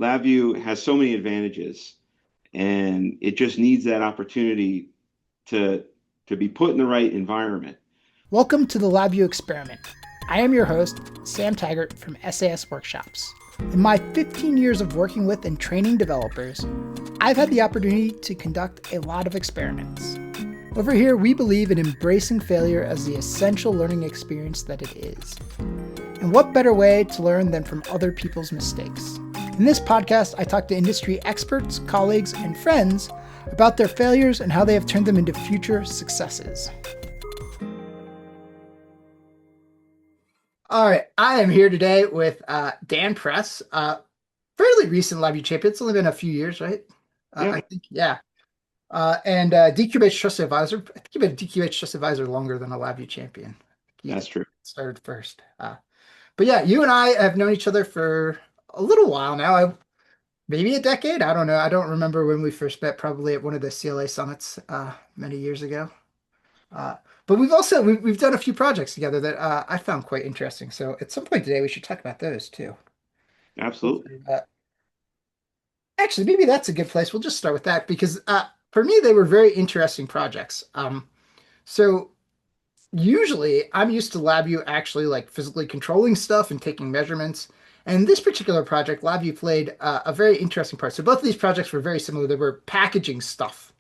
LabVIEW has so many advantages, and it just needs that opportunity to be put in the right environment. Welcome to the LabVIEW experiment. I am your host, Sam Taggart from SAS Workshops. In my 15 years of working with and training developers, I've had the opportunity to conduct a lot of experiments. Over here, we believe in embracing failure as the essential learning experience that it is. And what better way to learn than from other people's mistakes? In this podcast, I talk to industry experts, colleagues, and friends about their failures and how they have turned them into future successes. All right, I am here today with Dan Press, fairly recent LabVIEW Champion. It's only been a few years, right? Yeah. I think, yeah. And DQMH Trusted Advisor. I think you've been a DQMH Trusted Advisor longer than a LabVIEW Champion. That's true. Started first. But yeah, you and I have known each other for a little while now. Maybe a decade. I don't know. I don't remember when we first met, probably at one of the CLA summits many years ago. But we've done a few projects together that I found quite interesting. So at some point today, we should talk about those too. Absolutely. Actually, maybe that's a good place. We'll just start with that because for me, they were very interesting projects. So usually I'm used to LabVIEW actually like physically controlling stuff and taking measurements. And this particular project, LabVIEW played a very interesting part. So both of these projects were very similar. They were packaging stuff,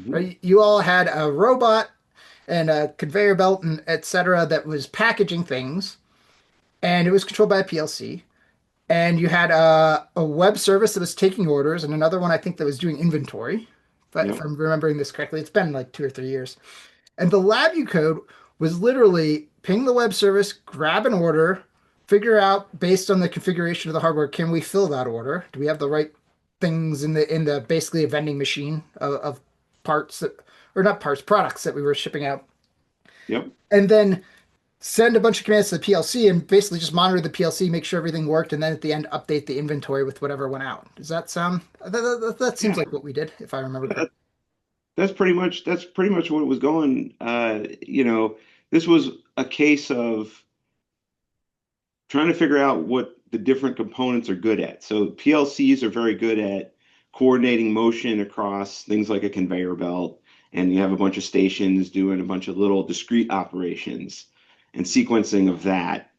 right? You all had a robot and a conveyor belt and et cetera that was packaging things, and it was controlled by a PLC. And you had a web service that was taking orders, and another one I think that was doing inventory. But if I'm remembering this correctly, it's been like 2 or 3 years. And the LabVIEW code was literally ping the web service, grab an order, figure out based on the configuration of the hardware, can we fill that order? Do we have the right things in the basically a vending machine of parts that, or not parts, products that we were shipping out. Yep. And then send a bunch of commands to the PLC and basically just monitor the PLC, make sure everything worked, and then at the end update the inventory with whatever went out. Does that sound? That seems like what we did, if I remember correctly. That's pretty much what it was going. This was a case of trying to figure out what the different components are good at. So PLCs are very good at coordinating motion across things like a conveyor belt, and you have a bunch of stations doing a bunch of little discrete operations, and sequencing of that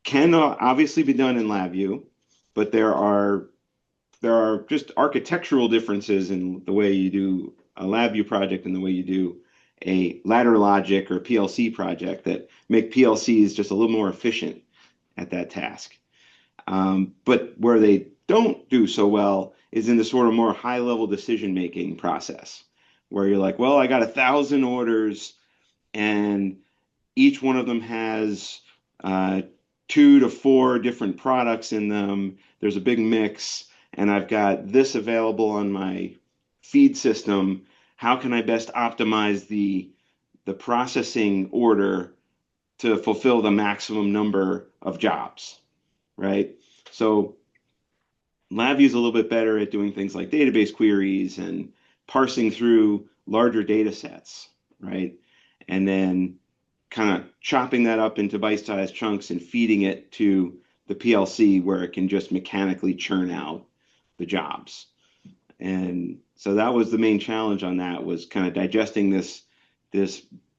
can obviously be done in LabVIEW, but there are just architectural differences in the way you do a LabVIEW project and the way you do a ladder logic or PLC project that make PLCs just a little more efficient at that task. But where they don't do so well is in the sort of more high-level decision-making process, where you're like, well, I got 1,000 orders, and each one of them has 2 to 4 different products in them. There's a big mix, and I've got this available on my feed system. How can I best optimize the processing order to fulfill the maximum number of jobs, right? So LabVIEW is a little bit better at doing things like database queries and parsing through larger data sets, right? And then kind of chopping that up into bite-sized chunks and feeding it to the PLC where it can just mechanically churn out the jobs. And so that was the main challenge on that, was kind of digesting this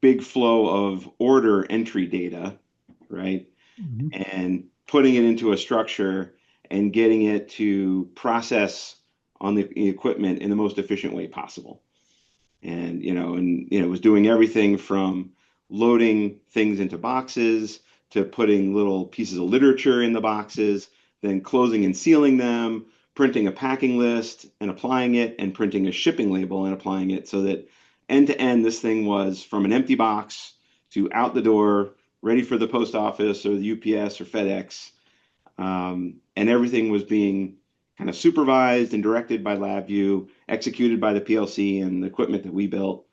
big flow of order entry data, right? Mm-hmm. And putting it into a structure and getting it to process on the equipment in the most efficient way possible. And it was doing everything from loading things into boxes to putting little pieces of literature in the boxes, then closing and sealing them, printing a packing list and applying it, and printing a shipping label and applying it, so that end to end, this thing was from an empty box to out the door, ready for the post office or the UPS or FedEx. And everything was being kind of supervised and directed by LabVIEW, executed by the PLC and the equipment that we built.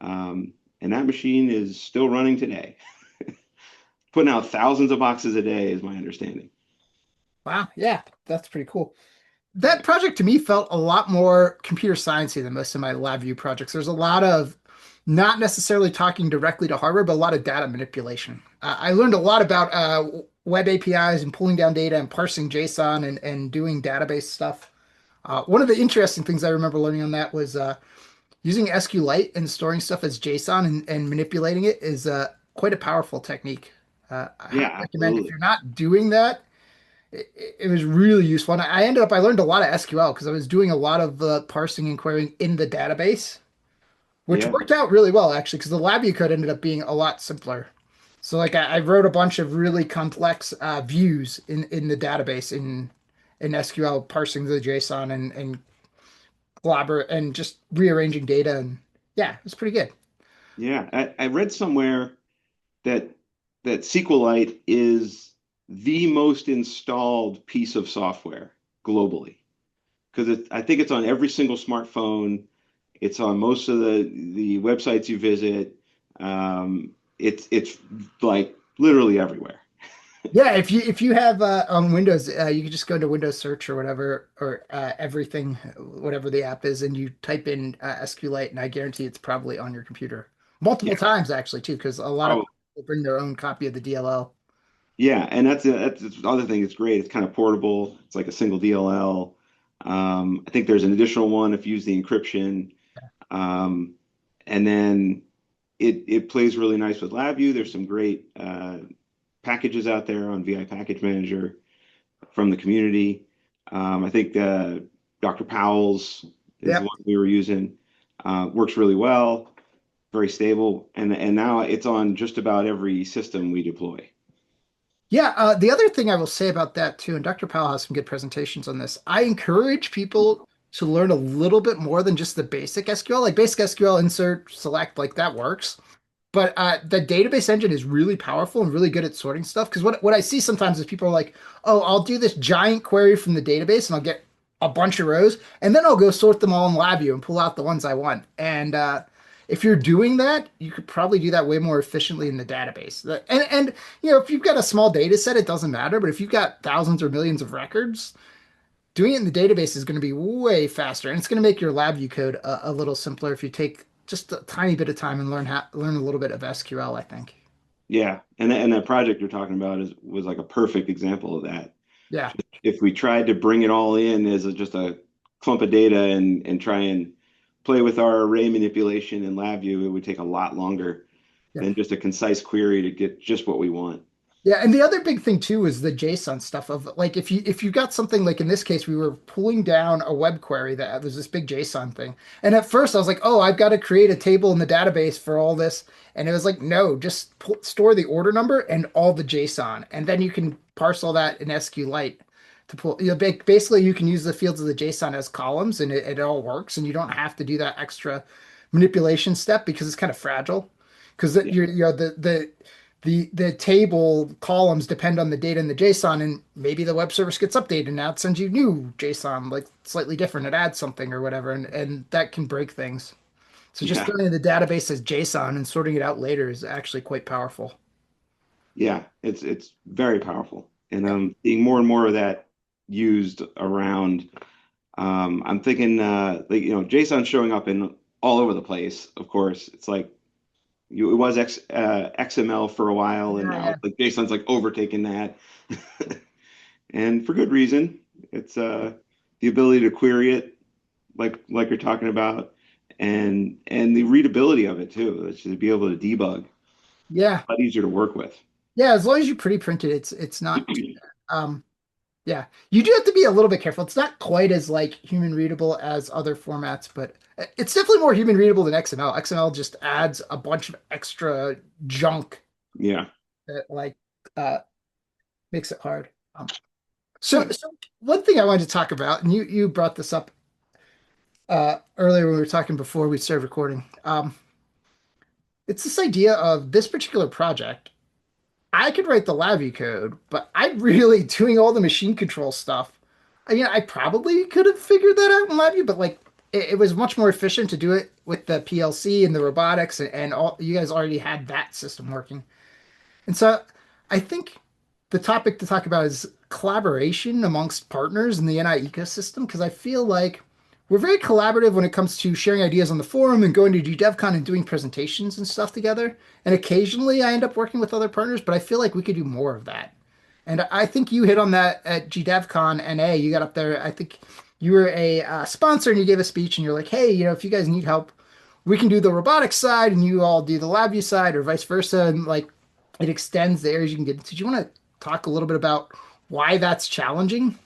And that machine is still running today. Putting out thousands of boxes a day is my understanding. Wow. Yeah, that's pretty cool. That project to me felt a lot more computer sciencey than most of my LabVIEW projects. There's a lot of not necessarily talking directly to hardware, but a lot of data manipulation. I learned a lot about web APIs and pulling down data and parsing JSON and doing database stuff. One of the interesting things I remember learning on that was using SQLite and storing stuff as JSON and manipulating it is quite a powerful technique. I Yeah, highly recommend if absolutely. you're not doing that, it was really useful. And I learned a lot of SQL because I was doing a lot of parsing and querying in the database, which Yeah, worked out really well actually, because the LabVIEW code ended up being a lot simpler. So like I wrote a bunch of really complex views in the database in SQL, parsing the JSON and collaborate and just rearranging data, and yeah, it's pretty good. yeah. I read somewhere that SQLite is the most installed piece of software globally because I think it's on every single smartphone. It's on most of the websites you visit. It's like literally everywhere. Yeah, if you have on Windows, you can just go to Windows Search or whatever, or everything, whatever the app is, and you type in SQLite, and I guarantee it's probably on your computer multiple Yeah, times actually too, because a lot of probably. people bring their own copy of the DLL. Yeah, and that's the other thing. It's great. It's kind of portable. It's like a single DLL. I think there's an additional one if you use the encryption. Um, and then it plays really nice with LabVIEW. There's some great packages out there on VI Package Manager from the community. I think Dr. Powell's is the Yep. one we were using. Works really well, very stable, and now it's on just about every system we deploy. Yeah, the other thing I will say about that too, and Dr. Powell has some good presentations on this. I encourage people to learn a little bit more than just the basic SQL. Like basic SQL, insert, select, like that works. But the database engine is really powerful and really good at sorting stuff. Because what I see sometimes is people are like, oh, I'll do this giant query from the database and I'll get a bunch of rows, and then I'll go sort them all in LabVIEW and pull out the ones I want. And if you're doing that, you could probably do that way more efficiently in the database. And you know, if you've got a small data set, it doesn't matter. But if you've got thousands or millions of records, doing it in the database is going to be way faster, and it's going to make your LabVIEW code a little simpler if you take just a tiny bit of time and learn a little bit of SQL, I think. Yeah, and that project you're talking about was like a perfect example of that. Yeah. If we tried to bring it all in as just a clump of data and try and play with our array manipulation in LabVIEW, it would take a lot longer Yeah. than just a concise query to get just what we want. Yeah, and the other big thing too is the JSON stuff of like if you got something like in this case we were pulling down a web query that was this big JSON thing. And at first I was like, "Oh, I've got to create a table in the database for all this." And it was like, "No, just store the order number and all the JSON. And then you can parse all that in SQLite to pull, you know, basically you can use the fields of the JSON as columns and it all works and you don't have to do that extra manipulation step because it's kind of fragile. Because Yeah, you're, you know, the table columns depend on the data in the JSON, and maybe the web service gets updated and now it sends you new JSON, like slightly different. It adds something or whatever, and that can break things. So just yeah, throwing in the database as JSON and sorting it out later is actually quite powerful. yeah. It's very powerful, and Yeah. I'm seeing more and more of that used around. I'm thinking, like JSON showing up in all over the place. Of course, it's like it was XML for a while, and Yeah, now yeah. it's like JSON's like overtaking that, and for good reason. It's the ability to query it, like you're talking about, and the readability of it too. It's to be able to debug, Yeah. a lot easier to work with. Yeah, as long as you pretty print it, it's not too bad. Yeah, you do have to be a little bit careful. It's not quite as like human readable as other formats, but it's definitely more human readable than XML. XML just adds a bunch of extra junk Yeah. that like uh, makes it hard. Yeah. So one thing I wanted to talk about, and you brought this up earlier when we were talking before we started recording. It's this idea of this particular project. I could write the LabVIEW code, but I'm really doing all the machine control stuff. I mean, I probably could have figured that out in LabVIEW, but like it was much more efficient to do it with the PLC and the robotics and all. You guys already had that system working. And so I think the topic to talk about is collaboration amongst partners in the NI ecosystem, because I feel like we're very collaborative when it comes to sharing ideas on the forum and going to GDevCon and doing presentations and stuff together. And occasionally I end up working with other partners, but I feel like we could do more of that. And I think you hit on that at GDevCon NA. You got up there. I think you were a sponsor and you gave a speech and you're like, hey, if you guys need help, we can do the robotics side and you all do the LabVIEW side or vice versa. And like it extends the areas you can get into. Do you want to talk a little bit about why that's challenging?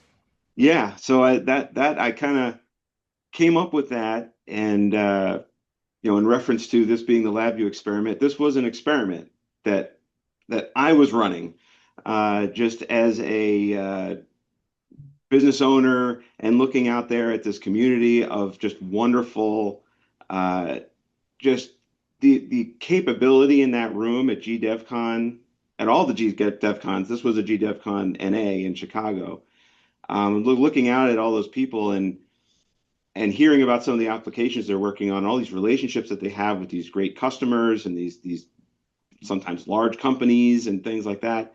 Yeah, so that I kind of came up with that, and in reference to this being the LabVIEW experiment, this was an experiment that I was running just as a business owner and looking out there at this community of just wonderful, uh, just the capability in that room at GDevCon, at all the GDevCons. This was a GDevCon NA in Chicago. Looking out at all those people and hearing about some of the applications they're working on, all these relationships that they have with these great customers and these sometimes large companies and things like that.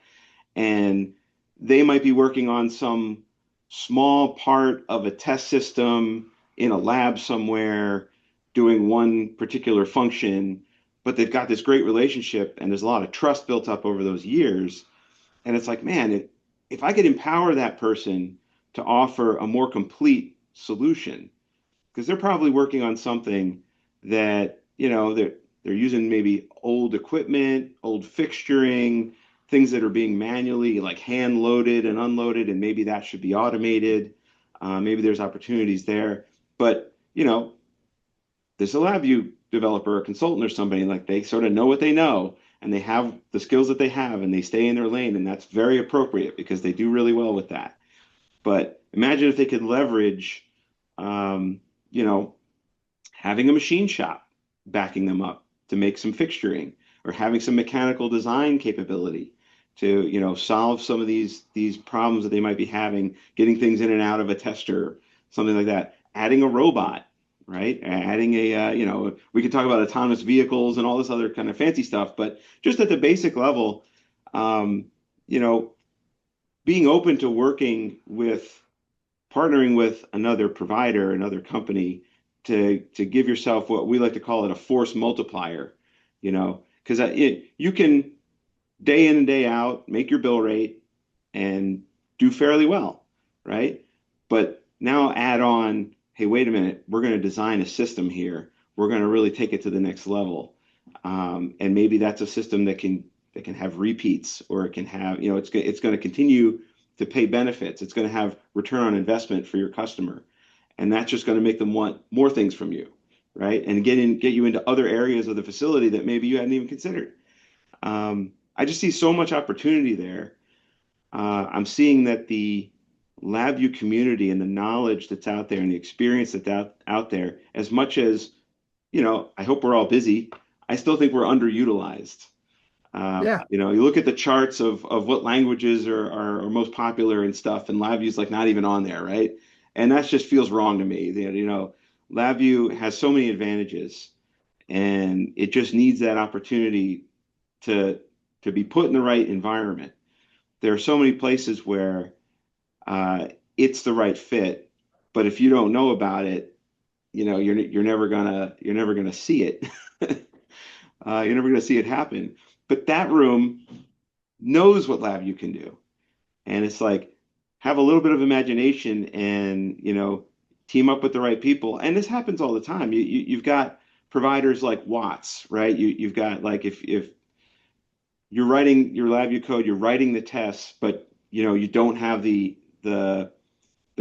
And they might be working on some small part of a test system in a lab somewhere doing one particular function, but they've got this great relationship and there's a lot of trust built up over those years. And it's like, man, if I could empower that person to offer a more complete solution, because they're probably working on something that, they're using maybe old equipment, old fixturing, things that are being manually like hand loaded and unloaded, and maybe that should be automated. Maybe there's opportunities there. But, there's a LabVIEW developer or consultant or somebody like they sort of know what they know and they have the skills that they have and they stay in their lane. And that's very appropriate because they do really well with that. But imagine if they could leverage, um, you know, having a machine shop backing them up to make some fixturing or having some mechanical design capability to, solve some of these problems that they might be having, getting things in and out of a tester, something like that. Adding a robot, right? Adding we could talk about autonomous vehicles and all this other kind of fancy stuff, but just at the basic level, um, you know, being open to working with partnering with another provider, another company to give yourself what we like to call it a force multiplier, because you can day in and day out make your bill rate and do fairly well, right? But now add on, hey, wait a minute, we're going to design a system here. We're going to really take it to the next level, and maybe that's a system that can have repeats, or it can have, it's going to continue to pay benefits. It's going to have return on investment for your customer, and that's just going to make them want more things from you, right? And get you into other areas of the facility that maybe you hadn't even considered. I just see so much opportunity there. I'm seeing that the LabVIEW community and the knowledge that's out there and the experience that's out there, as much as, I hope we're all busy, I still think we're underutilized. Yeah. You look at the charts of what languages are most popular and stuff, and LabVIEW's like not even on there, right? And that just feels wrong to me. LabVIEW has so many advantages, and it just needs that opportunity to be put in the right environment. There are so many places where it's the right fit, but if you don't know about it, you're never gonna see it. You're never gonna see it happen. But that room knows what LabVIEW can do, and it's like have a little bit of imagination and team up with the right people. And this happens all the time. You've got providers like Watts, right? You've got like if you're writing your LabVIEW code, you're writing the tests, but you don't have the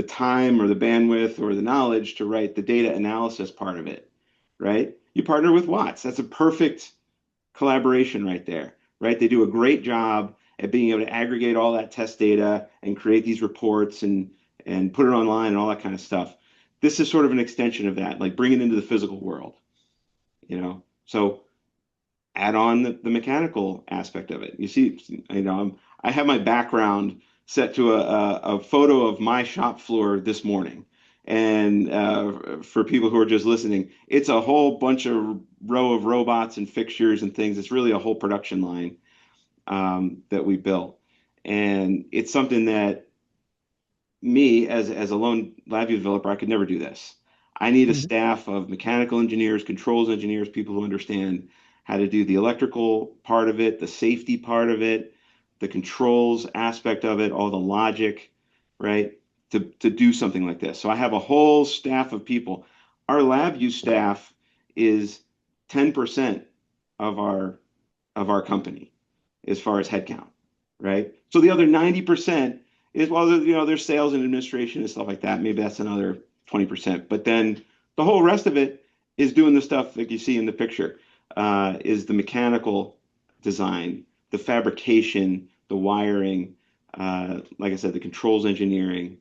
time or the bandwidth or the knowledge to write the data analysis part of it, right? You partner with Watts. That's a perfect collaboration right there, right? They do a great job at being able to aggregate all that test data and create these reports and put it online and all that kind of stuff. This is sort of an extension of that, like bring it into the physical world, So add on the mechanical aspect of it. You see, I have my background set to a photo of my shop floor this morning. And for people who are just listening, it's a whole bunch of row of robots and fixtures and things. It's really a whole production line that we built. And it's something that me, as a lone LabVIEW developer, I could never do this. I need a Mhm. staff of mechanical engineers, controls engineers, people who understand how to do the electrical part of it, the safety part of it, the controls aspect of it, all the logic, right? To do something like this. So I have a whole staff of people. Our LabVIEW staff is 10% of our company as far as headcount, right? So the other 90% is, well, there's sales and administration and stuff like that. Maybe that's another 20%. But then the whole rest of it is doing the stuff that you see in the picture, is the mechanical design, the fabrication, the wiring, like I said, the controls engineering,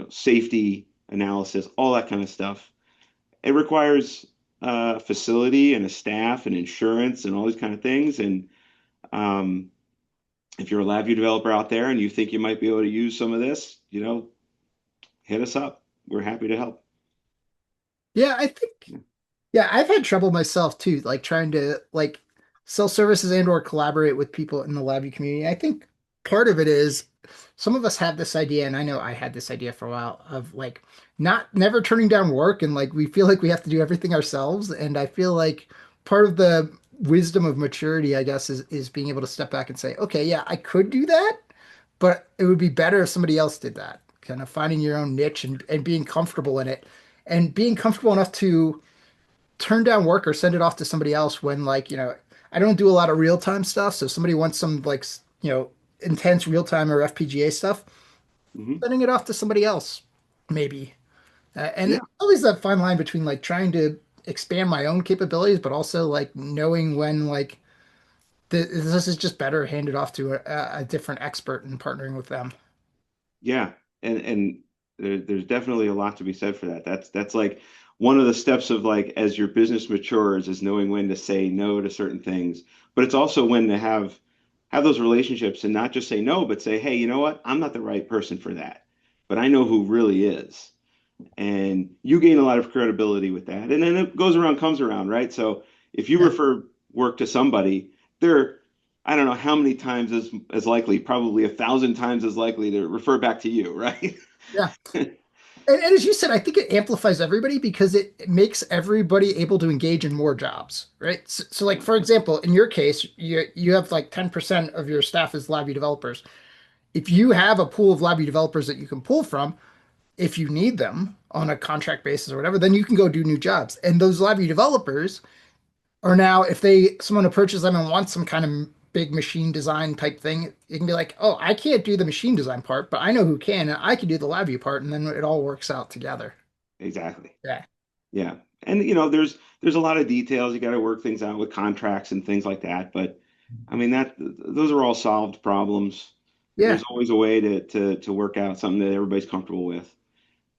safety analysis, all that kind of stuff. It requires a facility and a staff and insurance and all these kind of things. And um, if you're a LabVIEW developer out there and you think you might be able to use some of this, hit us up. We're happy to help. Yeah, I think yeah, I've had trouble myself too, like trying to like sell services and or collaborate with people in the LabVIEW community. I think part of it is some of us have this idea, and I know I had this idea for a while of like not never turning down work and like we feel like we have to do everything ourselves. And I feel like part of the wisdom of maturity, I guess, is being able to step back and say, okay, yeah, I could do that, but it would be better if somebody else did that. Kind of finding your own niche and being comfortable in it and being comfortable enough to turn down work or send it off to somebody else when like, I don't do a lot of real-time stuff. So if somebody wants some like, intense real-time or FPGA stuff, Hmm. sending it off to somebody else, maybe. And Yeah, it's always that fine line between like trying to expand my own capabilities, but also like knowing when like this is just better handed off to a different expert and partnering with them. yeah, and there's definitely a lot to be said for that. That's like one of the steps of like as your business matures is knowing when to say no to certain things, but it's also when to have those relationships and not just say no, but say, hey, you know what? I'm not the right person for that, but I know who really is. And you gain a lot of credibility with that. And then it goes around, comes around, right? So if you Yeah. refer work to somebody, they're, I don't know how many times as likely, probably 1,000 times as likely to refer back to you, right? Yeah. And as you said, I think it amplifies everybody because it makes everybody able to engage in more jobs, right? So like for example, in your case, you have like 10% of your staff is LabVIEW developers. If you have a pool of LabVIEW developers that you can pull from, if you need them on a contract basis or whatever, then you can go do new jobs. And those LabVIEW developers or now, if someone approaches them and wants some kind of big machine design type thing, it can be like, oh, I can't do the machine design part, but I know who can, and I can do the LabVIEW part, and then it all works out together. Exactly. Yeah. Yeah. And there's a lot of details. You got to work things out with contracts and things like that. But I mean that those are all solved problems. Yeah. There's always a way to work out something that everybody's comfortable with.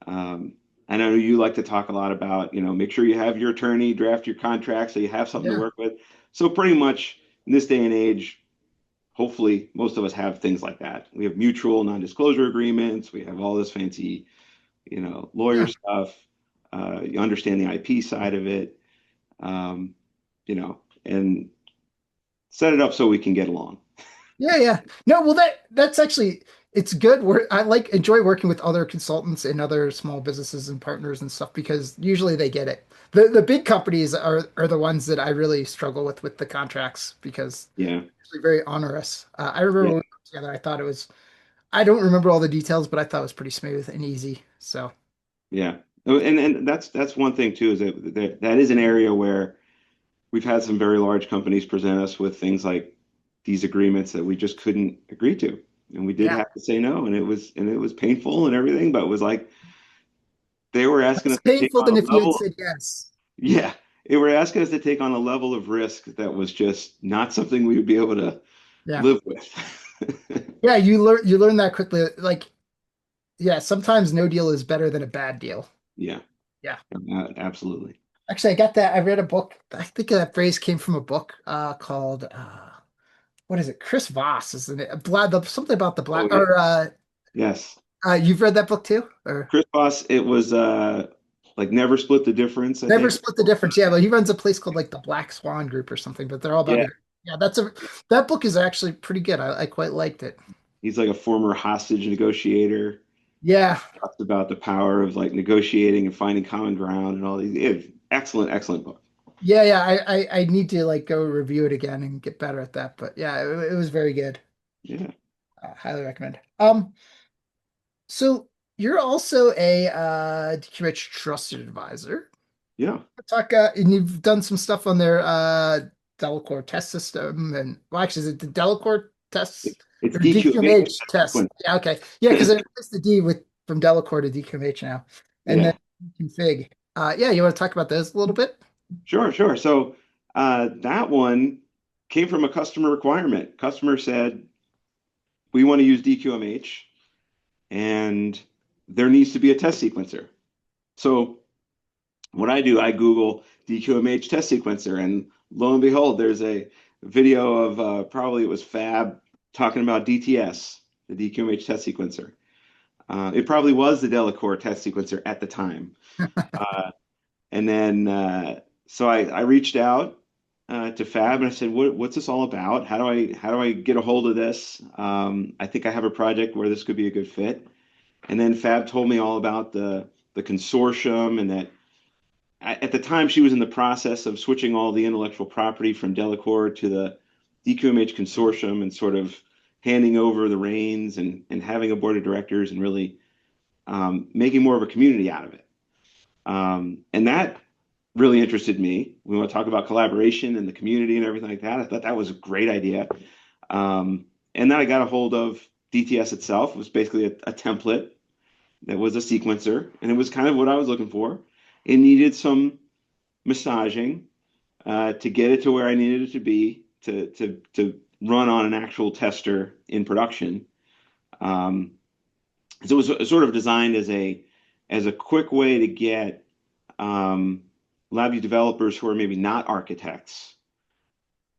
Um, I know you like to talk a lot about, make sure you have your attorney draft your contract so you have something to Yeah. work with. So pretty much in this day and age, hopefully most of us have things like that. We have mutual non-disclosure agreements. We have all this fancy, lawyer Yeah. stuff. You understand the IP side of it, um, and set it up so we can get along. Yeah, yeah. No, well that's actually it's good. I like enjoy working with other consultants and other small businesses and partners and stuff because usually they get it. The big companies are the ones that I really struggle with the contracts because Yeah, they're usually very onerous. I remember yeah, when we worked together, I don't remember all the details, but I thought it was pretty smooth and easy. So yeah. And that's one thing too, is that is an area where we've had some very large companies present us with things like these agreements that we just couldn't agree to. And we did yeah, have to say no, and it was painful and everything, but it was like they were asking less us to take painful on than if a you had level, said yes. yeah, they were asking us to take on a level of risk that was just not something we would be able to Yeah. live with. Yeah, you learn that quickly. Like, yeah, sometimes no deal is better than a bad deal. Yeah, Yeah. absolutely. Actually, I got that. I read a book. I think that phrase came from a book called what is it? Chris Voss, isn't it? Something about the Oh black yeah, or yes. you've read that book too? Or Chris Boss, it was like never split the difference, I Never think. Split the Difference. Yeah, well, he runs a place called like the Black Swan Group or something, but they're all about Yeah, it. Yeah, that book is actually pretty good. I quite liked it. he's like a former hostage negotiator. Yeah. Talks about the power of like negotiating and finding common ground and all these. Excellent, excellent book. Yeah, yeah. I need to like go review it again and get better at that. But yeah, it was very good. Yeah. Highly recommend. So you're also a DQMH Trusted Advisor. Yeah. Talk, and you've done some stuff on their Delacorte test system, and well, actually, is it the Delacorte It, test it's or DQMH DQMH test? Yeah, okay, yeah, because I replaced the D with from Delacorte to DQMH now, and then Yeah. config. Yeah, you want to talk about those a little bit? Sure, sure. So that one came from a customer requirement. Customer said, we want to use DQMH and there needs to be a test sequencer. So what I do, I Google DQMH test sequencer, and lo and behold, there's a video of probably it was Fab talking about DTS, the DQMH test sequencer. It probably was the Delacorte test sequencer at the time. Uh, and then so I reached out to Fab and I said, what's this all about? How do I get a hold of this? I think I have a project where this could be a good fit. And then Fab told me all about the consortium and that at the time she was in the process of switching all the intellectual property from Delacorte to the DQMH consortium and sort of handing over the reins and having a board of directors and really making more of a community out of it. And that really interested me. We want to talk about collaboration and the community and everything like that. I thought that was a great idea. And then I got a hold of DTS itself. It was basically a template that was a sequencer, and it was kind of what I was looking for. It needed some massaging to get it to where I needed it to be to run on an actual tester in production. Um, so it was sort of designed as a quick way to get LabVIEW developers who are maybe not architects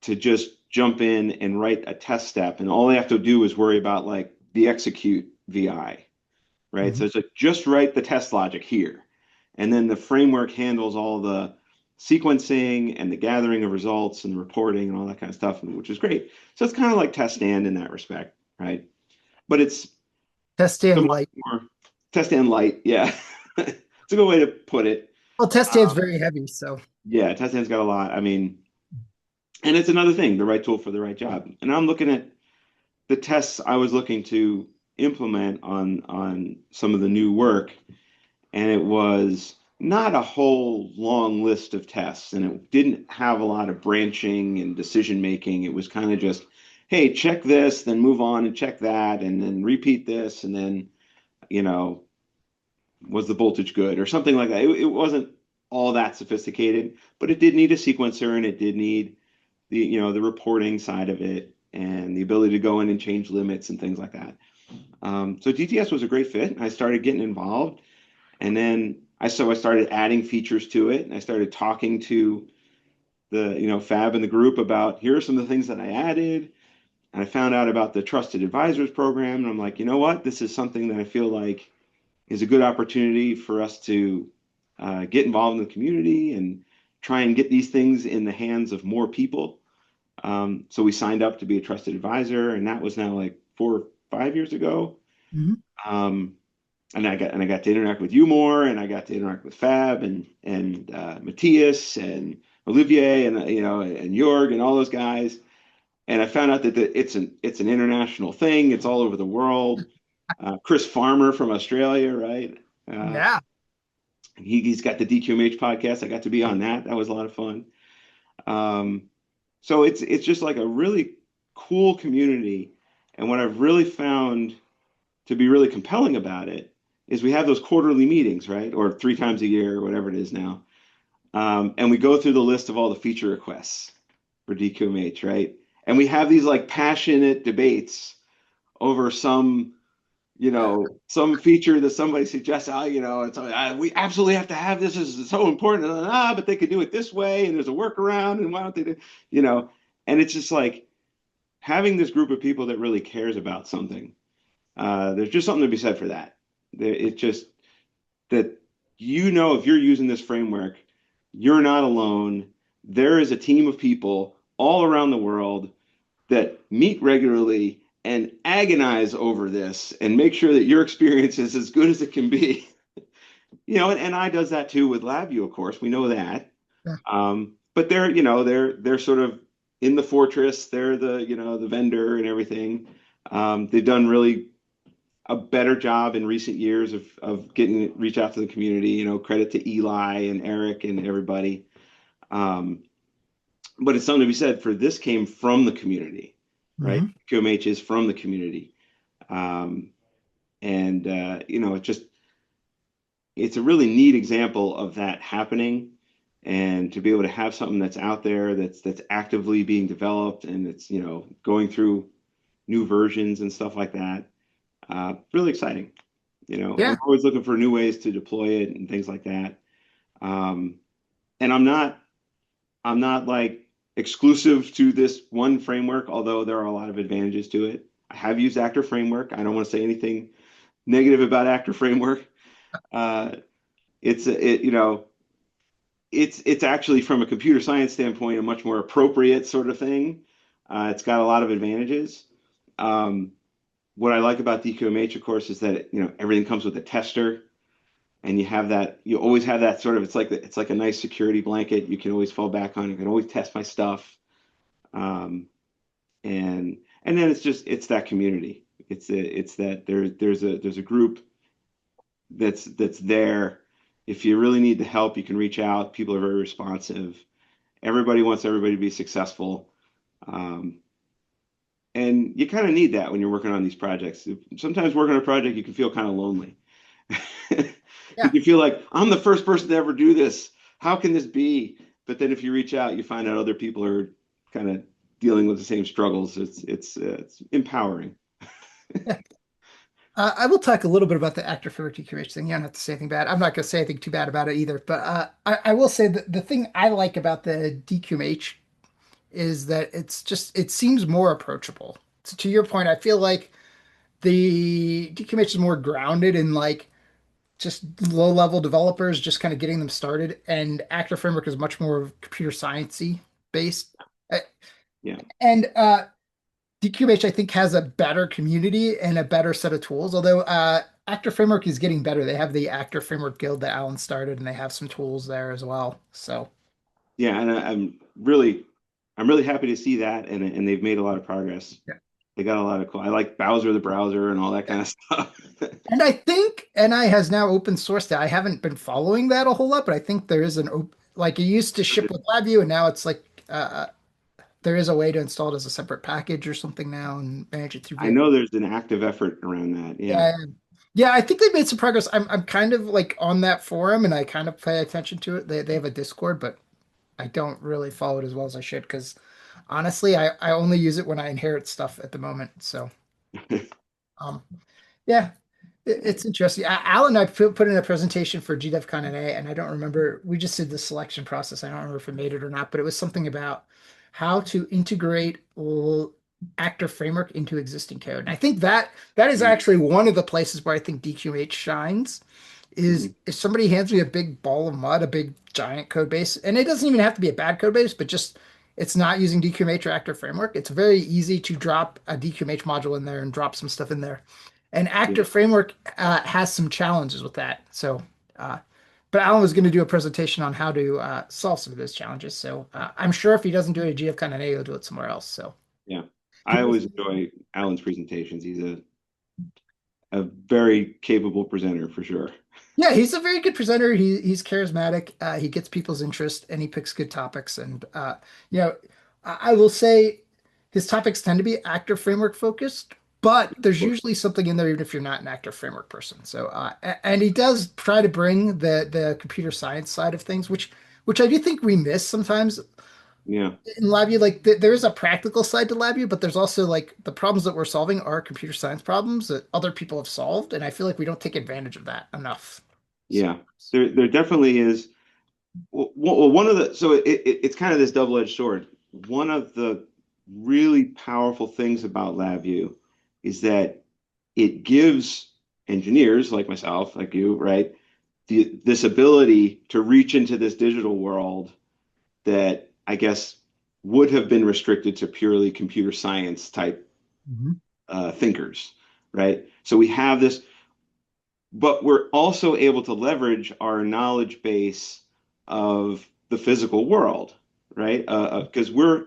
to just jump in and write a test step, and all they have to do is worry about like the execute VI, right? So Mhm. it's like just write the test logic here, and then the framework handles all the sequencing and the gathering of results and reporting and all that kind of stuff, which is great. So it's kind of like test stand in that respect, right? But it's Test so stand much light. more test stand light, yeah. It's a good way to put it. Well, test stand's Um, very heavy, so. yeah, test stand's got a lot. I mean, and it's another thing, the right tool for the right job. And I'm looking at the tests I was looking to implement on some of the new work, and it was not a whole long list of tests, and it didn't have a lot of branching and decision making. It was kind of just, hey, check this, then move on and check that, and then repeat this, and then, you know, was the voltage good or something like that. It wasn't all that sophisticated, but it did need a sequencer and it did need the reporting side of it and the ability to go in and change limits and things like that. So DTS was a great fit. I started getting involved, and then I started adding features to it, and I started talking to the Fab and the group about here are some of the things that I added. And I found out about the Trusted Advisors program, and I'm like, you know what? This is something that I feel like is a good opportunity for us to get involved in the community and try and get these things in the hands of more people. So we signed up to be a trusted advisor, and that was now like 4 or 5 years ago. Mhm. Um, and I got to interact with you more, and I got to interact with Fab and Matthias and Olivier and and Jorg and all those guys. And I found out that it's an international thing. It's all over the world. Chris Farmer from Australia, right? Uh, Yeah. he's got the DQMH podcast. I got to be on that. That was a lot of fun. Um, so it's just like a really cool community. And what I've really found to be really compelling about it is we have those quarterly meetings, right? Or 3 times a year, or whatever it is now. And we go through the list of all the feature requests for DQMH, right? And we have these like passionate debates over some feature that somebody suggests, we absolutely have to have this. This is so important. But they could do it this way, and there's a workaround, and why don't they do, you know? And it's just like having this group of people that really cares about something. There's just something to be said for that. It's just that if you're using this framework, you're not alone. There is a team of people all around the world that meet regularly and agonize over this and make sure that your experience is as good as it can be. And I does that too with LabVIEW, of course. We know that. Yeah. But they're sort of in the fortress. They're the vendor and everything. They've done really a better job in recent years of getting reach out to the community. You know, credit to Eli and Eric and everybody. Um, but it's something to be said for this came from the community, right? Hmm. QMH is from the community. Um, and you know, it's a really neat example of that happening. And to be able to have something that's out there that's actively being developed and it's, you know, going through new versions and stuff like that. Really exciting. You know, I'm Yeah. always looking for new ways to deploy it and things like that. Um, and I'm not like exclusive to this one framework, although there are a lot of advantages to it. I have used Actor Framework. I don't want to say anything negative about Actor Framework. Uh, you know, it's actually from a computer science standpoint a much more appropriate sort of thing. It's got a lot of advantages. Um, what I like about DQMH, of course, is that you know everything comes with a tester, and you always have that sort of it's like a nice security blanket you can always fall back on. You can always test my stuff, um, and then it's that community. It's that there's a group that's there. If you really need the help, you can reach out. People are very responsive. Everybody wants everybody to be successful. Um, and you kind of need that when you're working on these projects. Sometimes working on a project, you can feel kind of lonely. You Yeah. can feel like I'm the first person to ever do this. How can this be? But then if you reach out, you find out other people are kind of dealing with the same struggles. It's empowering. Yeah. I will talk a little bit about the actor for TQH thing. You don't have to say anything bad. I'm not going to say anything too bad about it either. But I will say that the thing I like about the DQMH is that it seems more approachable. So to your point, I feel like the DQMH is more grounded in like just low level developers, just kind of getting them started, and Actor Framework is much more computer sciencey based. Uh, Yeah, And DQMH, I think, has a better community and a better set of tools. Although Actor Framework is getting better. They have the Actor Framework Guild that Alan started, and they have some tools there as well. So yeah, and I'm really happy to see that, and they've made a lot of progress. yeah. They got a lot of cool. I like Bowser the browser and all that Yeah. kind of stuff. And I think NI has now open sourced that. I haven't been following that a whole lot, but I think there is an open, like it used to ship with LabVIEW, and now it's like there is a way to install it as a separate package or something now and manage it through I via. know there's an active effort around that. Yeah. Yeah, yeah, I think they've made some progress. I'm kind of like on that forum, and I kind of pay attention to it. They have a Discord, but I don't really follow it as well as I should because honestly, I only use it when I inherit stuff at the moment. So um, yeah, it's interesting. Alan and I put in a presentation for GDevCon NA, and I don't remember. We just did the selection process. I don't remember if it made it or not, but it was something about how to integrate actor framework into existing code. And I think that is actually one of the places where I think DQH shines. Is Mhm. if somebody hands me a big ball of mud, a big giant code base, and it doesn't even have to be a bad code base, but just it's not using DQMH or actor framework. It's very easy to drop a DQMH module in there and drop some stuff in there. And Yeah. active framework has some challenges with that. So, but Alan was going to do a presentation on how to solve some of those challenges. So I'm sure if he doesn't do it at GFCon, he'll do it somewhere else. So Yeah. I always kudos. enjoy Alan's presentations. He's a very capable presenter for sure. Yeah, he's a very good presenter. He's charismatic. He gets people's interest and he picks good topics. And you know, I will say his topics tend to be actor framework focused, but there's usually something in there even if you're not an actor framework person. So and he does try to bring the computer science side of things, which I do think we miss sometimes Yeah. in LabVIEW. Like there is a practical side to LabVIEW, but there's also like the problems that we're solving are computer science problems that other people have solved, and I feel like we don't take advantage of that enough. Yeah. Sometimes. There definitely is. Well, one of the so it's kind of this double-edged sword. One of the really powerful things about LabVIEW is that it gives engineers like myself, like you, right, this ability to reach into this digital world that I guess would have been restricted to purely computer science type Mhm. thinkers, right? So we have this, but we're also able to leverage our knowledge base of the physical world, right? Because we're,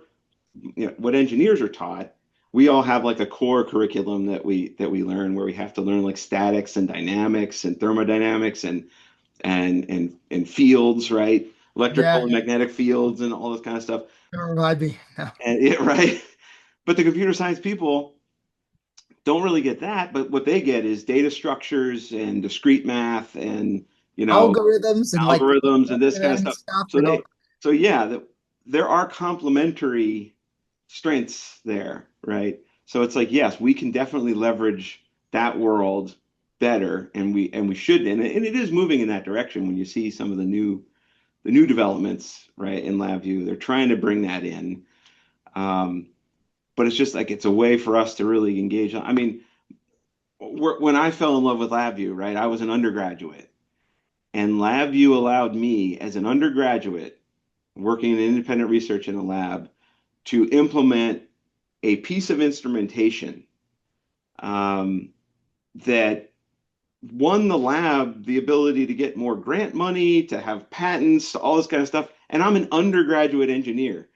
you know, what engineers are taught we all have like a core curriculum that we learn where we have to learn like statics and dynamics and thermodynamics and fields, right? Electrical Yeah, and magnetic fields and all this kind of stuff. don't remind me. No. And it, right? But the computer science people don't really get that, but what they get is data structures and discrete math and you know Algorithms and like algorithms and this kind of and stuff. stuff So and all. they so yeah, there are complementary strengths there, right? So it's like yes, we can definitely leverage that world better, and we should, and it is moving in that direction when you see some of the new developments, right, in LabVIEW. They're trying to bring that in. Um, but it's just like it's a way for us to really engage. I mean, when I fell in love with LabVIEW, right, I was an undergraduate, and LabVIEW allowed me as an undergraduate working in independent research in a lab to implement a piece of instrumentation um, that won the lab the ability to get more grant money, to have patents, all this kind of stuff. And I'm an undergraduate engineer.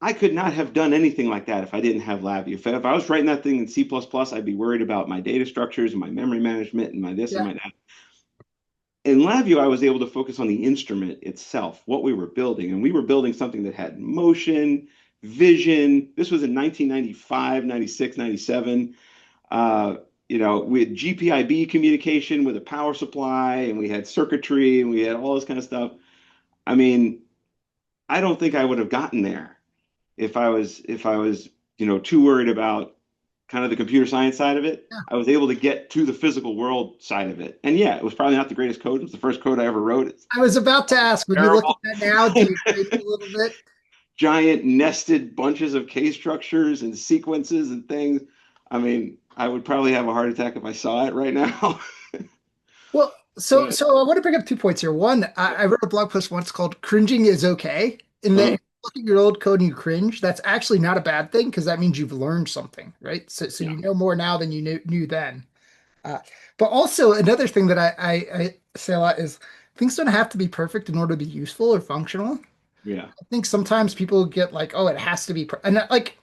I could not have done anything like that if I didn't have LabVIEW. If I was writing that thing in C++, I'd be worried about my data structures and my memory management and my this and Yeah, my that. In LabVIEW, I was able to focus on the instrument itself, what we were building. And we were building something that had motion, vision. This was in 1995, 96, 97. We had GPIB communication with a power supply, and we had circuitry, and we had all this kind of stuff. I mean, I don't think I would have gotten there if I was too worried about kind of the computer science side of it. yeah. I was able to get to the physical world side of it. And yeah, it was probably not the greatest code. It was the first code I ever wrote. It's I was about to ask, when you look at terrible. that now, do you cringe a little bit? Giant nested bunches of K structures and sequences and things. I mean, I would probably have a heart attack if I saw it right now. Well, so But so I want to bring up 2 points here. One, I wrote a blog post once called "Cringing is Okay." In that, uh, if you look at your old code and you cringe, that's actually not a bad thing because that means you've learned something, right? So yeah, you know more now than you knew then. Uh, but also another thing that I say a lot is things don't have to be perfect in order to be useful or functional. yeah, I think sometimes people get like, oh, it has to be, and like,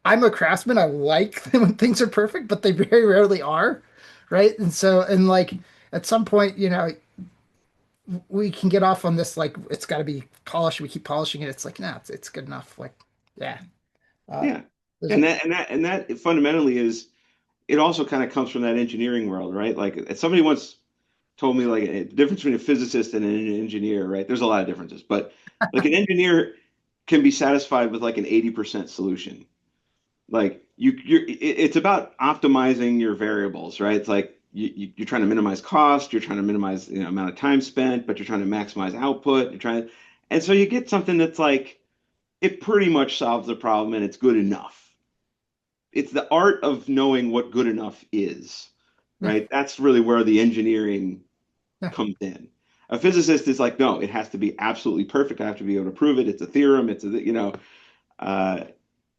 I'm a craftsman. I like when things are perfect, but they very rarely are, right? And so, and like, at some point, we can get off on this like it's got to be polished. We keep polishing it. It's like, no, it's good enough. Like, yeah, uh, yeah. there's And that fundamentally is it also kind of comes from that engineering world, right? Like somebody once told me like the difference between a physicist and an engineer, right? There's a lot of differences, but like an engineer can be satisfied with like an 80% solution. Like it's about optimizing your variables, right? It's like you're trying to minimize cost, you're trying to minimize amount of time spent, but you're trying to maximize output. And so you get something that's like it pretty much solves the problem and it's good enough. It's the art of knowing what good enough is, yeah, right? That's really where the engineering yeah. comes in. A physicist is like, no, it has to be absolutely perfect. I have to be able to prove it. It's a theorem. Uh,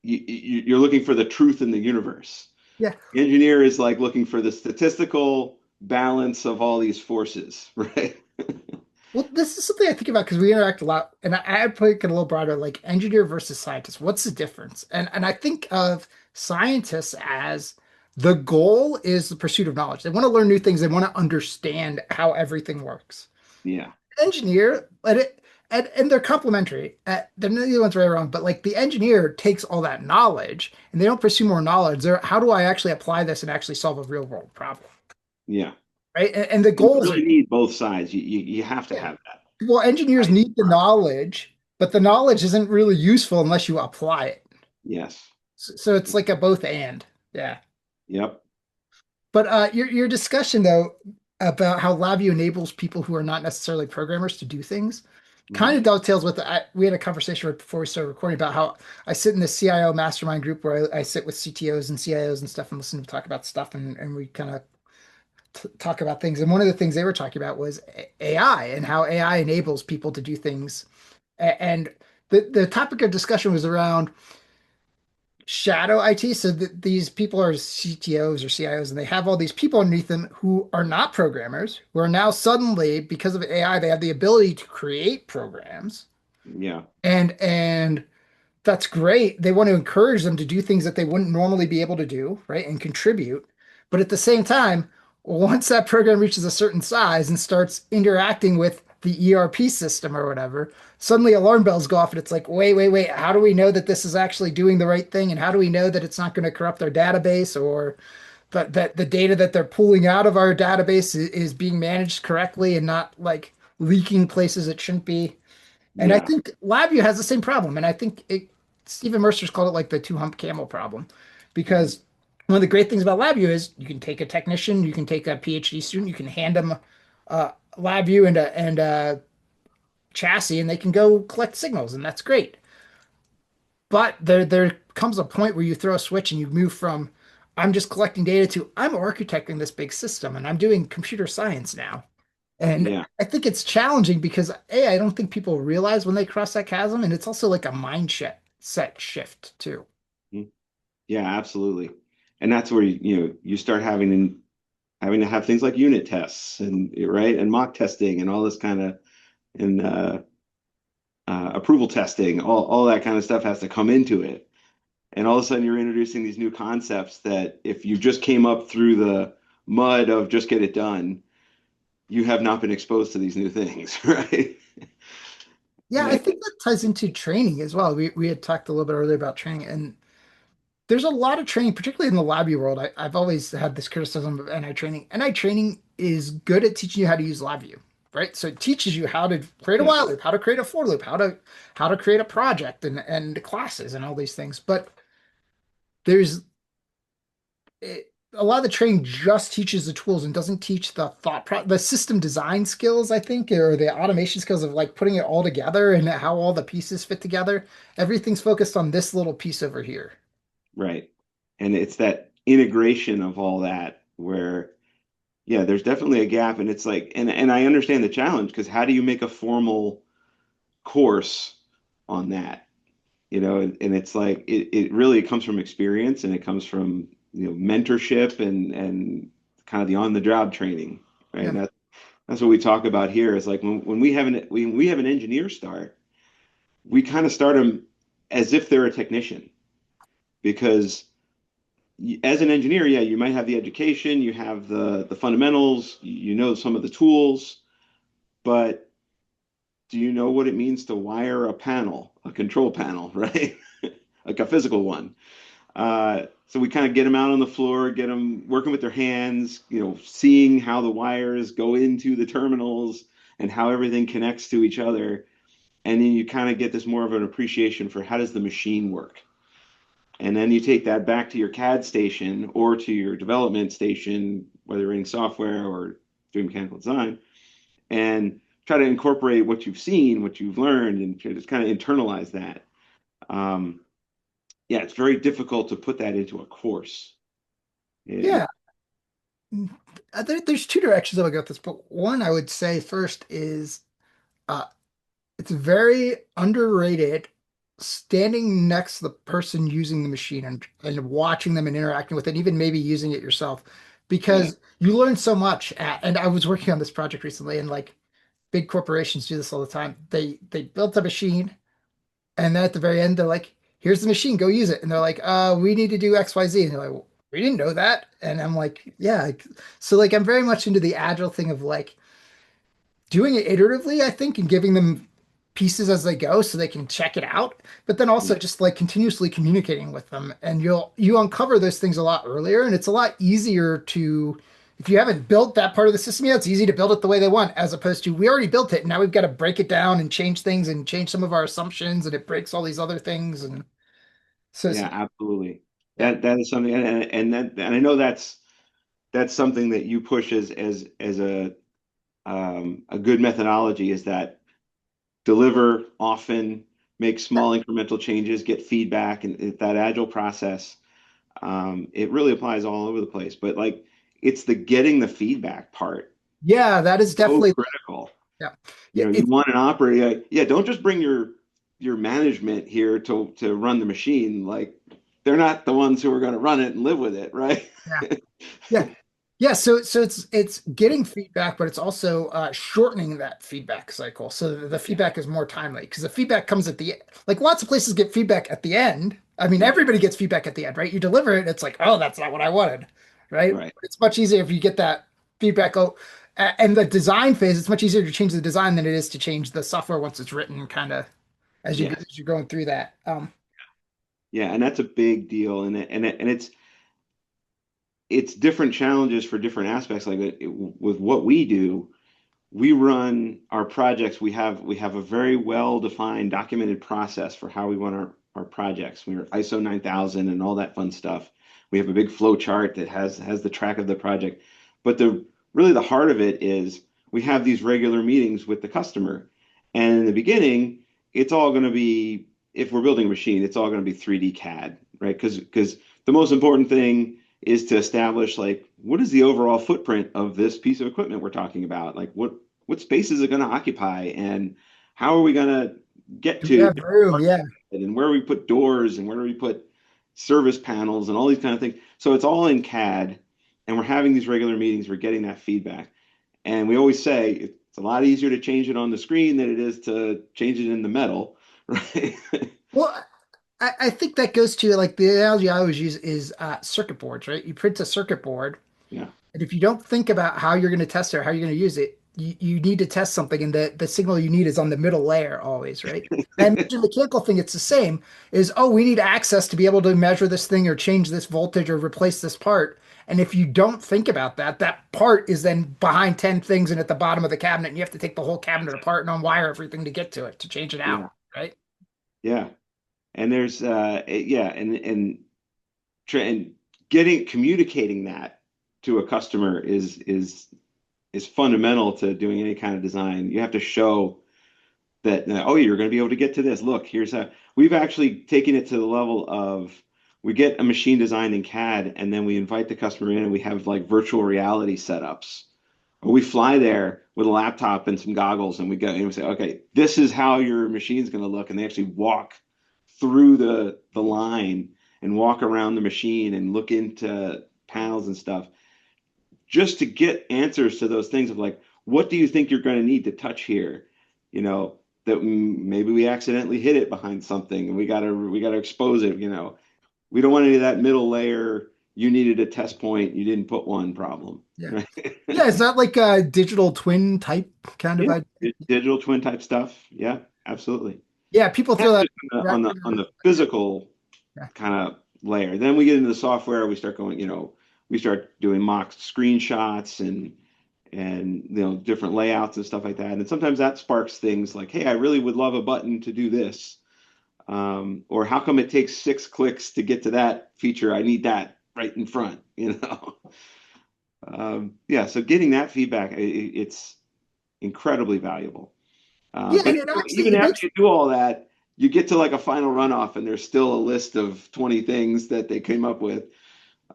you're looking for the truth in the universe. Yeah. The engineer is like looking for the statistical balance of all these forces, right? Well, this is something I think about because we interact a lot, and I put it a little broader, like engineer versus scientist. What's the difference? And I think of scientists as the goal is the pursuit of knowledge. They want to learn new things. They want to understand how everything works. Yeah, Engineer, and they're complementary. They're neither one's right or wrong, but like the engineer takes all that knowledge and they don't pursue more knowledge. They're how do I actually apply this and actually solve a real world problem, yeah. right? And the You goals are really need both sides. You have to yeah. have that. Well, engineers Right? need the knowledge, but the knowledge isn't really useful unless you apply it. Yes. So it's like a both and. Yeah. Yep. But your discussion though about how LabVIEW enables people who are not necessarily programmers to do things kind Mhm. of dovetails with we had a conversation right before we started recording about how I sit in the CIO mastermind group where I sit with CTOs and CIOs and stuff and listen to them talk about stuff and we kind of talk about things. And one of the things they were talking about was AI and how AI enables people to do things. And the topic of discussion was around shadow IT. So that these people are CTOs or CIOs, and they have all these people underneath them who are not programmers, who are now suddenly, because of AI, they have the ability to create programs Yeah. and that's great. They want to encourage them to do things that they wouldn't normally be able to do, right? And contribute. But at the same time, once that program reaches a certain size and starts interacting with the ERP system or whatever, suddenly alarm bells go off and it's like, wait, wait, wait, how do we know that this is actually doing the right thing? And how do we know that it's not going to corrupt our database or that the data that they're pulling out of our database is being managed correctly and not like leaking places it shouldn't be? And I Yeah, think LabVIEW has the same problem. And I think Stephen Mercer's called it like the two hump camel problem. mhm, Because one of the great things about LabVIEW is you can take a technician, you can take a PhD student, you can hand them LabVIEw and a chassis, and they can go collect signals, and that's great. But there comes a point where you throw a switch and you move from I'm just collecting data to I'm architecting this big system and I'm doing computer science now. And yeah, I think it's challenging because A, I don't think people realize when they cross that chasm, and it's also like a mindset set shift too. mhm, yeah, absolutely. And that's where you start having to have things like unit tests and right and mock testing and all this kind of and approval testing, all that kind of stuff has to come into it. And all of a sudden, you're introducing these new concepts that if you just came up through the mud of just get it done, you have not been exposed to these new things, right? Yeah, I And think that ties into training as well. We had talked a little bit earlier about training, and there's a lot of training, particularly in the LabVIEW world. I've always had this criticism of NI training. NI training is good at teaching you how to use LabVIEW, right? So it teaches you how to create a yeah, while loop, how to create a for loop, how to create a project and classes and all these things. But there's a lot of the training just teaches the tools and doesn't teach the system design skills, I think, or the automation skills of like putting it all together and how all the pieces fit together. Everything's focused on this little piece over here. right. And it's that integration of all that where, yeah, there's definitely a gap. And it's like, and I understand the challenge because how do you make a formal course on that? And it's like it really comes from experience and it comes from mentorship and kind of the on the job training, right? Yeah. And that's what we talk about here is like when we have an engineer start, we kind of start them as if they're a technician because as an engineer, yeah, you might have the education, you have the fundamentals, you know some of the tools, but do you know what it means to wire a panel, a control panel, right? Like a physical one. So we kind of get them out on the floor, get them working with their hands, seeing how the wires go into the terminals and how everything connects to each other. And then you kind of get this more of an appreciation for how does the machine work. And then you take that back to your CAD station or to your development station, whether you're in software or doing mechanical design, and try to incorporate what you've seen, what you've learned, and just kind of internalize that. Um, yeah, it's very difficult to put that into a course. Yeah. There's two directions I would go with this, but one I would say first is uh, it's very underrated standing next to the person using the machine and watching them and interacting with it, even maybe using it yourself, Yeah, because you learn so much. And I was working on this project recently, and like big corporations do this all the time. They built a machine, and then at the very end, they're like, "Here's the machine, go use it." And they're like, we need to do XYZ." And they're like, well, "We didn't know that." And I'm like, "Yeah." So like, I'm very much into the agile thing of like doing it iteratively, I think, and giving them pieces as they go so they can check it out, but then also yeah, just like continuously communicating with them. And you uncover those things a lot earlier, and it's a lot easier to if you haven't built that part of the system yet, it's easy to build it the way they want, as opposed to we already built it and now we've got to break it down and change things and change some of our assumptions, and it breaks all these other things. And so yeah, absolutely. yeah. That is something, and I know that's something that you push as a good methodology is that deliver often, make small incremental changes, get feedback, and that agile process. It really applies all over the place, but like it's the getting the feedback part Yeah, that is so definitely critical. yeah. Yeah, You want an operator, yeah, don't just bring your management here to run the machine. Like they're not the ones who are going to run it and live with it, right? yeah. Yeah. Yeah, so it's getting feedback, but it's also shortening that feedback cycle so that the Yeah, feedback is more timely because the feedback comes at the like lots of places get feedback at the end. I mean, yeah, everybody gets feedback at the end, right? You deliver it, it's like, oh, that's not what I wanted, right? right. It's much easier if you get that feedback. Oh, and the design phase, it's much easier to change the design than it is to change the software once it's written, kind of Yes. as you're going through that. Yeah, and that's a big deal, and it's different challenges for different aspects. Like with what we do, we run our projects. We have a very well defined, documented process for how we run our projects. We're ISO 9000 and all that fun stuff. We have a big flow chart that has the track of the project. But the really the heart of it is we have these regular meetings with the customer. And in the beginning, it's all going to be, if we're building a machine, it's all going to be 3D CAD, right? Because the most important thing is to establish like what is the overall footprint of this piece of equipment we're talking about? Like what space is it going to occupy, and how are we going to get Do we to have different room? parts Yeah. of it, and where we put doors and where do we put service panels and all these kind of things. So it's all in CAD, and we're having these regular meetings. We're getting that feedback, and we always say it's a lot easier to change it on the screen than it is to change it in the metal, right? Well, I think that goes to like the analogy I always use is circuit boards, right? You print a circuit board, Yeah, and if you don't think about how you're going to test it or how you're going to use it, you need to test something, and the signal you need is on the middle layer always, right? And the mechanical thing, it's the same, is oh, we need access to be able to measure this thing or change this voltage or replace this part. And if you don't think about that, that part is then behind 10 things and at the bottom of the cabinet, and you have to take the whole cabinet apart and unwire everything to get to it to change it out, yeah, right? yeah. And there's yeah, and getting communicating that to a customer is fundamental to doing any kind of design. You have to show that, oh, you're going to be able to get to this. Look, here's how we've actually taken it to the level of we get a machine designed in CAD and then we invite the customer in and we have like virtual reality setups. Or we fly there with a laptop and some goggles and we go and we say, okay, this is how your machine's going to look. And they actually walk through the line and walk around the machine and look into panels and stuff just to get answers to those things of like, what do you think you're going to need to touch here? You know, that maybe we accidentally hit it behind something and we gotta expose it. We don't want any of that middle layer. You needed a test point, you didn't put one problem. Yeah. Right? Yeah, is that like a digital twin type kind of Yeah, idea? digital twin type stuff. Yeah, absolutely. Yeah, people throw That's that just on the physical yeah. kind of layer. Then we get into the software. We start going. We start doing mock screenshots and different layouts and stuff like that. And sometimes that sparks things like, hey, I really would love a button to do this. Or how come it takes 6 clicks to get to that feature? I need that right in front. Yeah. So getting that feedback, it's incredibly valuable. Yeah, But and it actually even it after makes you do all that, you get to like a final runoff, and there's still a list of 20 things that they came up with.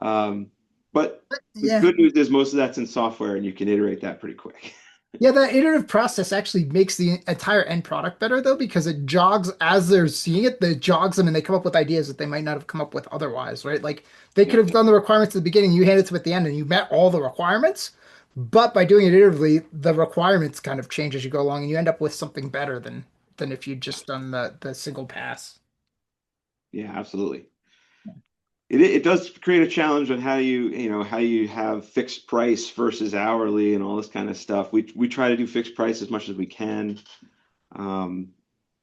Um, but the yeah. good news is most of that's in software, and you can iterate that pretty quick. Yeah, that iterative process actually makes the entire end product better though, because it jogs as they're seeing it, they jogs them and they come up with ideas that they might not have come up with otherwise, right? Like they Yeah, could have done the requirements at the beginning, you hand it to them at the end, and you met all the requirements. But by doing it iteratively, the requirements kind of change as you go along, and you end up with something better than if you'd just done the single pass. yeah, absolutely. It does create a challenge on how you have fixed price versus hourly and all this kind of stuff. We try to do fixed price as much as we can. Um,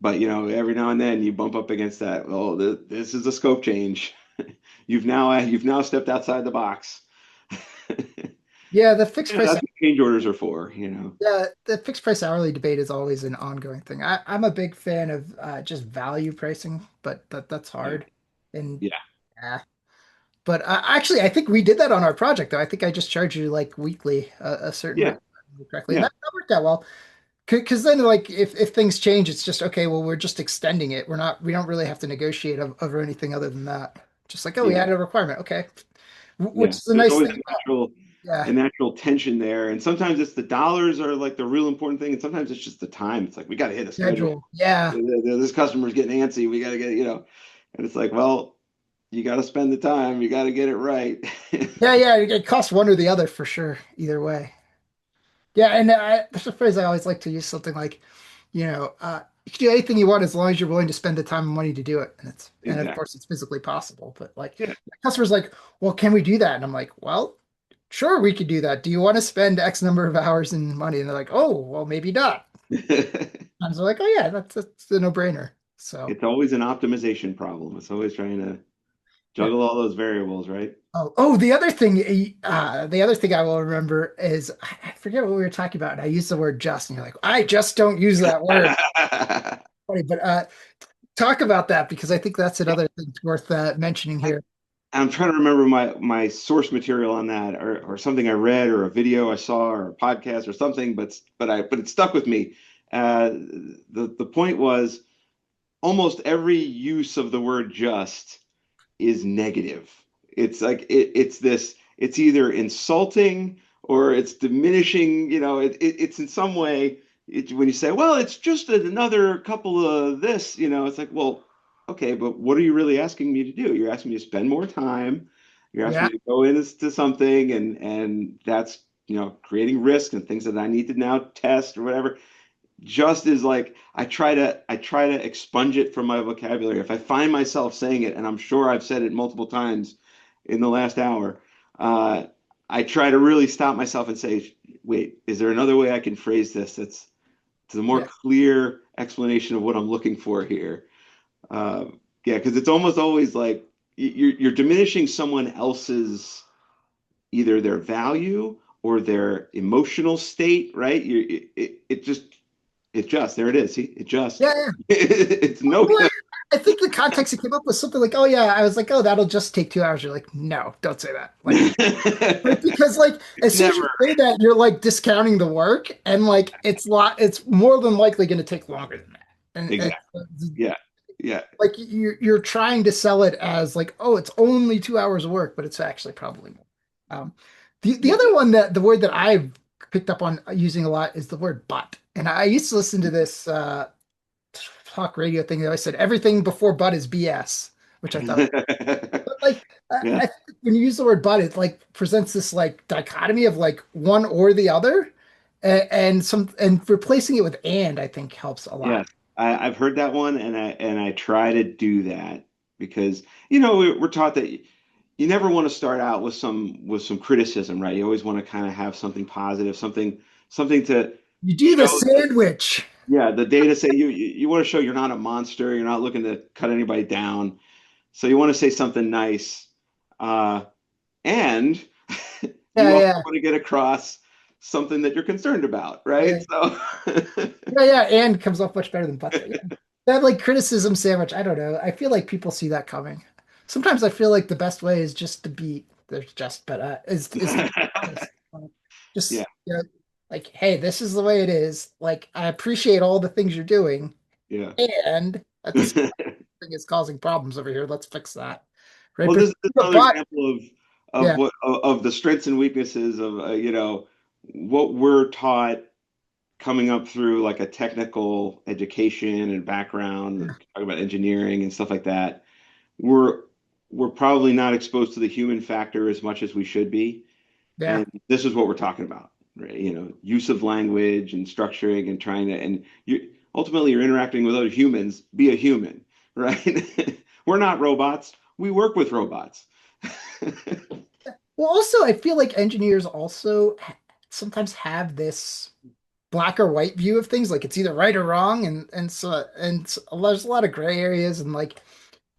but every now and then you bump up against that. Oh, this is a scope change. You've now stepped outside the box. Yeah, the fixed Yeah, price that's what change orders are for, Yeah, the fixed price hourly debate is always an ongoing thing. I'm a big fan of just value pricing, but that's Yeah, hard. And yeah, yeah, but actually, I think we did that on our project, though. I think I just charged you like weekly a certain yeah, rate correctly, and yeah, that worked out well. Because then, like, if things change, it's just okay. Well, we're just extending it. We don't really have to negotiate over anything other than that. Just like, oh, we yeah, added a requirement. Okay, which yeah. is a There's nice always thing about a yeah natural tension there, and sometimes it's the dollars are like the real important thing, and sometimes it's just the time. It's like we got to hit a schedule. schedule. Yeah, This customer's getting antsy. We got to get. And it's like, well, you got to spend the time. You got to get it right. Yeah, yeah, it costs one or the other for sure, either way. Yeah, and there's a phrase I always like to use, something like, you can do anything you want as long as you're willing to spend the time and money to do it. And of Exactly. course it's physically possible. But like Yeah. the customer's like, well, can we do that? And I'm like, well, sure, we could do that. Do you want to spend X number of hours and money? And they're like, oh, well, maybe not. And so like, oh yeah, that's a no-brainer. So It's always an optimization problem. It's always trying to yeah. juggle all those variables, right? Oh, the other thing I will remember is I forget what we were talking about. And I used the word just, and you're like, I just don't use that word. Funny, but talk about that because I think that's another thing worth mentioning I, here. I'm trying to remember my source material on that, or something I read, or a video I saw, or a podcast, or something. But it stuck with me. The point was almost every use of the word just is negative. It's like it's this. It's either insulting or it's diminishing. It's in some way. When you say, "Well, it's just another couple of this," it's like, well, okay, but what are you really asking me to do? You're asking me to spend more time. You're asking Yeah, me to go into something, and that's creating risk and things that I need to now test or whatever. Just is like I try to expunge it from my vocabulary. If I find myself saying it, and I'm sure I've said it multiple times in the last hour, uh, I try to really stop myself and say, wait, is there another way I can phrase this that's a more yeah, clear explanation of what I'm looking for here? Uh, yeah, because it's almost always like you're diminishing someone else's either their value or their emotional state, right? It just there it is. See, it just yeah, yeah. it's no. Well, I think the context it came up was something like, "Oh yeah," I was like, "Oh, that'll just take 2 hours." You're like, "No, don't say that." Like, right? Because like as soon as you Never. say that, you're like discounting the work, and like it's more than likely going to take longer than that. And Exactly. Yeah. Yeah. like you're trying to sell it as like, oh, it's only 2 hours of work, but it's actually probably more. The Yeah. other one, that the word that I've picked up on using a lot is the word but. And I used to listen to this talk radio thing that I said everything before but is BS, which I thought, but like Yeah. I think when you use the word but, it like presents this like dichotomy of like one or the other, and replacing it with and I think helps a lot. Yes. I've heard that one, and I try to do that because we're taught that you never want to start out with some criticism, right? You always want to kind of have something positive, something to You do the show that. sandwich. Yeah, the data say you want to show you're not a monster, you're not looking to cut anybody down. So you want to say something nice. Uh, and you Yeah, also yeah, want to get across something that you're concerned about, yeah. right? So Yeah, yeah, and comes off much better than but. Yeah. That like criticism sandwich, I don't know. I feel like people see that coming. Sometimes I feel like the best way is just to be there's just but is to be honest. yeah, Just like, hey, this is the way it is. Like, I appreciate all the things you're doing, yeah. and at the same thing is causing problems over here. Let's fix that. Right? Well, But this is another but example of yeah, what of the strengths and weaknesses of what we're taught coming up through like a technical education and background, talking about engineering and stuff like that. We're probably not exposed to the human factor as much as we should be. yeah. And this is what we're talking about, right? Use of language and structuring and trying to, and you ultimately you're interacting with other humans, be a human, right? We're not robots. We work with robots. Well, also, I feel like engineers also sometimes have this black or white view of things, like it's either right or wrong, and so there's a lot of gray areas, and like,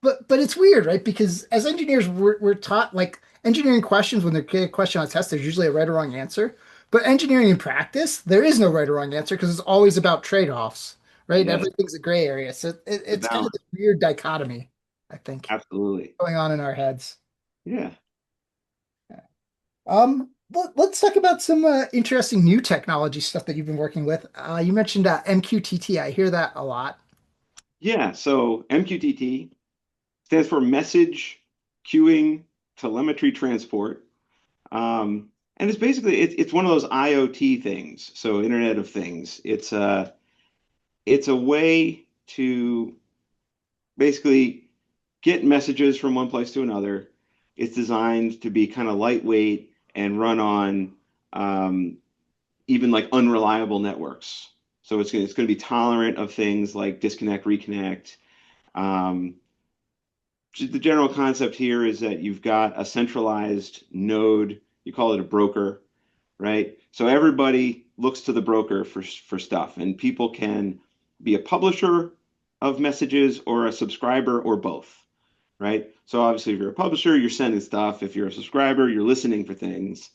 but it's weird, right? Because as engineers, we're taught like engineering questions when they get a question on a test, there's usually a right or wrong answer. But engineering in practice, there is no right or wrong answer because it's always about trade-offs, right? Yes, Everything's a gray area, so the it's kind of balance. this weird dichotomy, I think, Absolutely. going on in our heads. Yeah. Let's talk about some interesting new technology stuff that you've been working with. You mentioned MQTT. I hear that a lot. Yeah. So MQTT stands for Message Queuing Telemetry Transport. And it's basically it's one of those IoT things, so Internet of Things. It's a way to basically get messages from one place to another. It's designed to be kind of lightweight and run on um, even like unreliable networks. So it's going to be tolerant of things like disconnect, reconnect. Um, the general concept here is that you've got a centralized node. You call it a broker, right? So everybody looks to the broker for stuff, and people can be a publisher of messages or a subscriber or both, right? So obviously, if you're a publisher, you're sending stuff. If you're a subscriber, you're listening for things,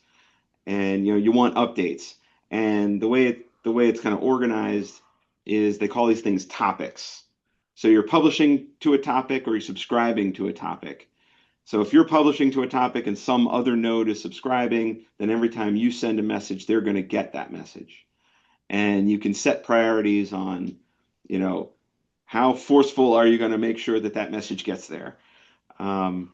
and you want updates. And the way it's kind of organized is they call these things topics. So you're publishing to a topic or you're subscribing to a topic. So if you're publishing to a topic and some other node is subscribing, then every time you send a message, they're going to get that message. And you can set priorities on, you know, how forceful are you going to make sure that that message gets there? Um,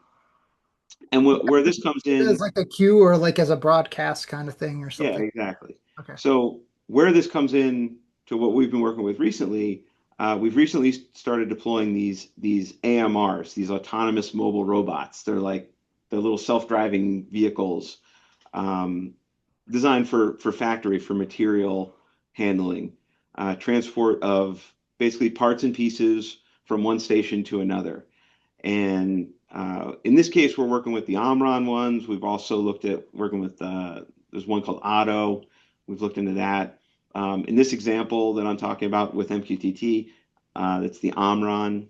and where this comes As in, like a queue or like as a broadcast kind of thing or yeah, something. exactly. Okay. So where this comes in to what we've been working with recently, we've recently started deploying these AMRs, these autonomous mobile robots. They're like the little self-driving vehicles um, designed for factory for material handling, transport of basically parts and pieces from one station to another. And in this case, we're working with the Omron ones. We've also looked at working with there's one called Otto. We've looked into that. In this example that I'm talking about with MQTT, that's the Omron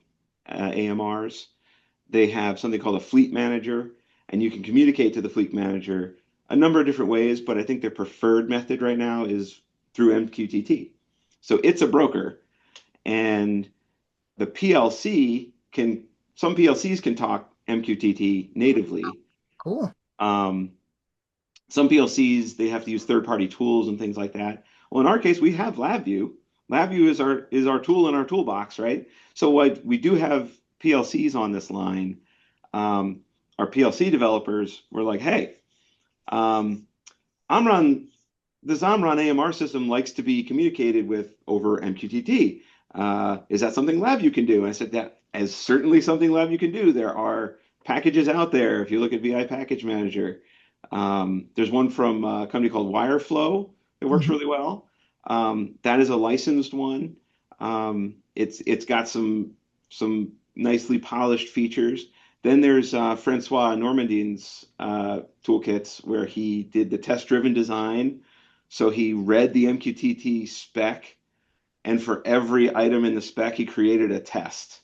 AMRs. They have something called a fleet manager, and you can communicate to the fleet manager a number of different ways, but I think their preferred method right now is through MQTT. So it's a broker, and the PLC can, some PLCs can talk MQTT natively. Cool. Um, some PLCs, they have to use third-party tools and things like that. Well, in our case, we have LabVIEW. LabVIEW is our tool in our toolbox, right? So what we do have PLCs on this line. Um, our PLC developers were like, hey, um, Omron, this Omron AMR system likes to be communicated with over MQTT. Is that something LabVIEW can do? And I said, that is certainly something LabVIEW can do. There are packages out there. If you look at VI Package Manager, there's one from a company called Wireflow that works Mhm. really well. That is a licensed one. It's got some nicely polished features. Then there's Francois Normandin's toolkits where he did the test-driven design. So he read the MQTT spec, and for every item in the spec, he created a test.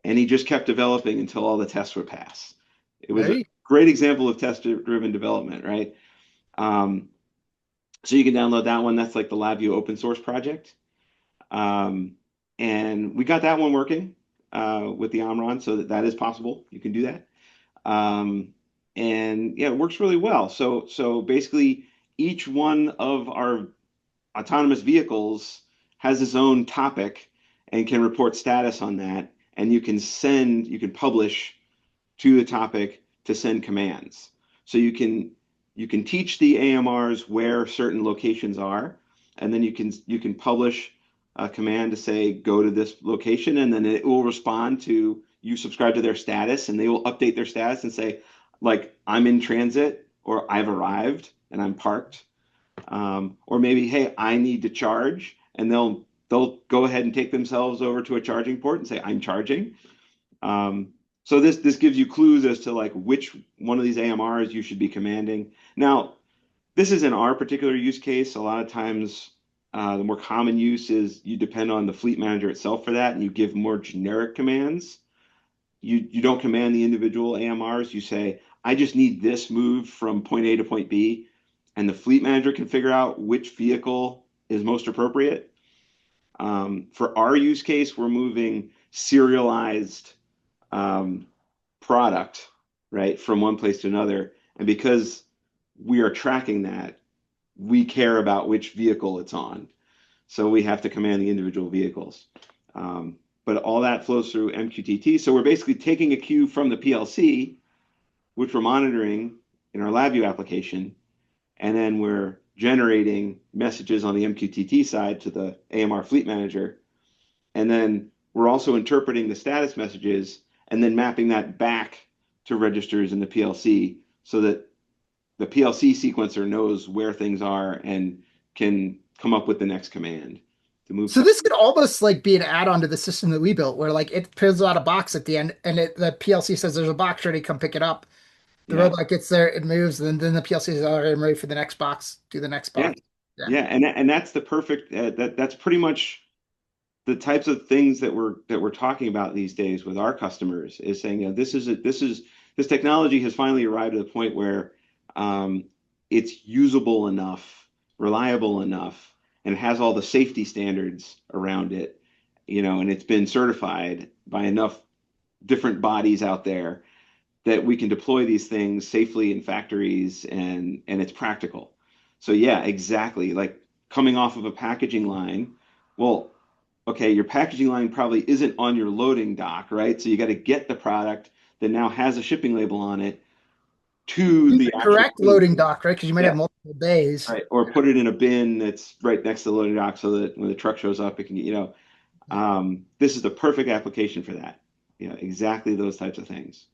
And he just kept developing until all the tests would pass. It was a Very great example of test-driven development, right? Um, so you can download that one. That's like the LabVIEW open source project. Um, and we got that one working with the Omron, so that is possible. You can do that. Um, and yeah, it works really well. So basically, each one of our autonomous vehicles has its own topic and can report status on that. And you can publish to the topic to send commands. So you can teach the AMRs where certain locations are, and then you can publish a command to say go to this location, and then it will respond to you subscribe to their status, and they will update their status and say like I'm in transit or I've arrived and I'm parked, or maybe hey I need to charge, and they'll go ahead and take themselves over to a charging port and say I'm charging. Um, so this gives you clues as to like which one of these AMRs you should be commanding. Now, this is in our particular use case. A lot of times, the more common use is you depend on the fleet manager itself for that, and you give more generic commands. You don't command the individual AMRs. You say, I just need this moved from point A to point B, and the fleet manager can figure out which vehicle is most appropriate. For our use case, we're moving serialized um, product, right, from one place to another. And because we are tracking that, we care about which vehicle it's on. So we have to command the individual vehicles. But all that flows through MQTT. So we're basically taking a cue from the PLC, which we're monitoring in our LabVIEW application, and then we're generating messages on the MQTT side to the AMR Fleet Manager. And then we're also interpreting the status messages and then mapping that back to registers in the PLC so that the PLC sequencer knows where things are and can come up with the next command to move So stuff. this could almost like be an add-on to the system that we built, where like it pulls out a box at the end, and the PLC says there's a box ready, come pick it up. The Yeah. robot gets there, it moves, and then the PLC says, "All right, I'm ready for the next box. Do the next Yeah. box." Yeah. Yeah. And that's the perfect, that's pretty much the types of things that we're talking about these days with our customers is saying, this technology has finally arrived at the point where it's usable enough, reliable enough, and it has all the safety standards around it, and it's been certified by enough different bodies out there that we can deploy these things safely in factories and it's practical. So yeah, exactly. Like coming off of a packaging line, well, okay, your packaging line probably isn't on your loading dock, right? So you got to get the product that now has a shipping label on it to Use the the actual correct loading loading dock. dock, right? Because you might have Yeah, multiple days. right. Or put it in a bin that's right next to the loading dock so that when the truck shows up, it can, this is the perfect application for that. Exactly those types of things.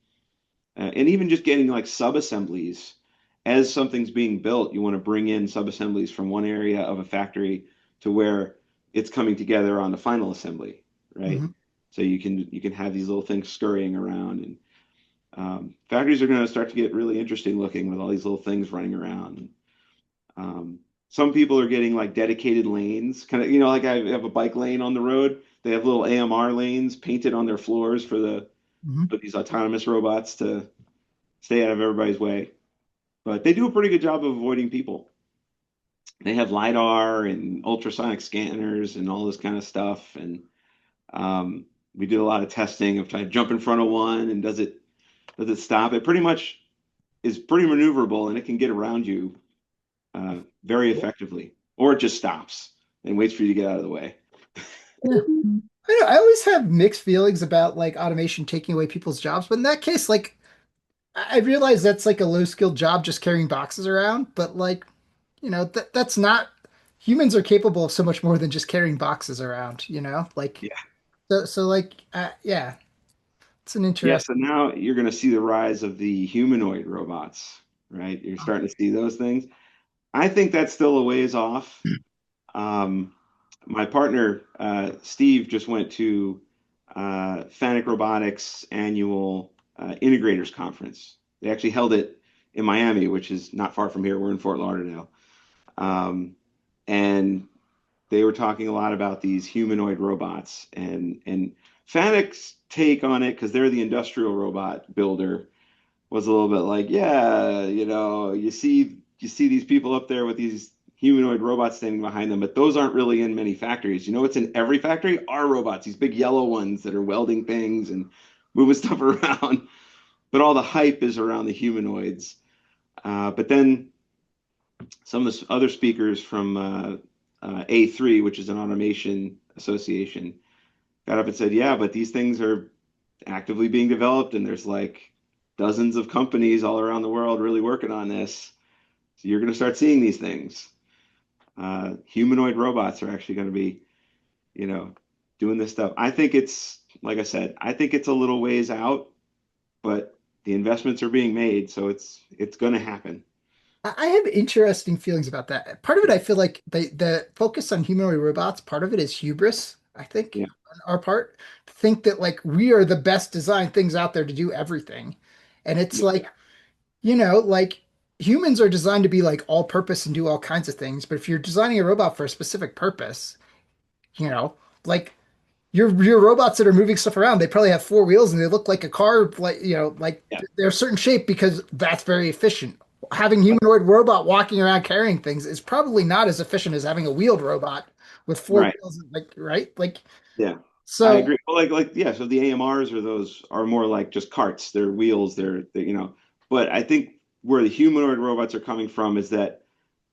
And even just getting like sub-assemblies as something's being built, you want to bring in sub-assemblies from one area of a factory to where it's coming together on the final assembly, right? Mhm. So you can have these little things scurrying around, and factories are going to start to get really interesting looking with all these little things running around. Some people are getting like dedicated lanes, kind of, like I have a bike lane on the road. They have little AMR lanes painted on their floors Mhm. for these autonomous robots to stay out of everybody's way. But they do a pretty good job of avoiding people. They have LiDAR and ultrasonic scanners and all this kind of stuff. And we did a lot of testing of trying to jump in front of one and does it stop? It pretty much is pretty maneuverable and it can get around you very effectively, or it just stops and waits for you to get out of the way. Yeah. I know, I always have mixed feelings about like automation taking away people's jobs, but in that case, like I realize that's like a low skilled job just carrying boxes around, but like, that's not humans are capable of so much more than just carrying boxes around, Like Yeah. so like yeah, it's an Yeah. interesting. So now you're going to see the rise of the humanoid robots, right? You're starting to see those things. I think that's still a ways off. Um, my partner, Steve, just went to Fanuc Robotics annual integrators conference. They actually held it in Miami, which is not far from here. We're in Fort Lauderdale. And they were talking a lot about these humanoid robots and Fanuc's take on it, because they're the industrial robot builder, was a little bit like, yeah, you see these people up there with these humanoid robots standing behind them, but those aren't really in many factories. You know what's in every factory? Are robots, these big yellow ones that are welding things and moving stuff around. But all the hype is around the humanoids. But then some of the other speakers from A3, which is an automation association, got up and said, yeah, but these things are actively being developed, and there's like dozens of companies all around the world really working on this. So you're going to start seeing these things. Humanoid robots are actually going to be, you know, doing this stuff. I think it's, like I said, I think it's a little ways out, but the investments are being made, so it's going to happen. I have interesting feelings about that. Part of it, I feel like the focus on humanoid robots, part of it is hubris, I think, Yeah, on our part, to think that like we are the best designed things out there to do everything. And it's yeah, like, like humans are designed to be like all purpose and do all kinds of things. But if you're designing a robot for a specific purpose, you know, like your robots that are moving stuff around, they probably have four wheels and they look like a car, like like yeah. they're a certain shape because that's very efficient. Having humanoid robot walking around carrying things is probably not as efficient as having a wheeled robot with four Right. wheels, like right? Like Yeah, I so, agree. Well, yeah. So the AMRs are those are more like just carts. They're wheels. They're. But I think where the humanoid robots are coming from is that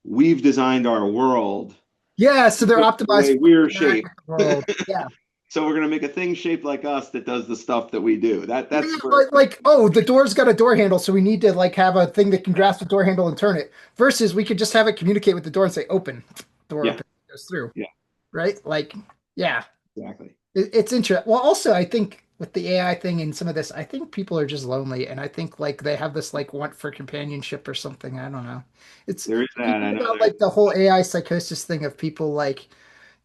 we've designed our world yeah, so they're the optimized way for we're interact shaped. with the world. Yeah. So we're gonna make a thing shaped like us that does the stuff that we do. That's Yeah, where. like, oh, the door's got a door handle, so we need to like have a thing that can grasp the door handle and turn it. Versus we could just have it communicate with the door and say, open, door Yeah, open, goes through, yeah, right? Like, yeah, exactly. it's interesting. Well, also, I think. with the AI thing and some of this, I think people are just lonely, and I think like they have this like want for companionship or something. I don't know. It's There is you that. I think know about there's. like the whole AI psychosis thing of people like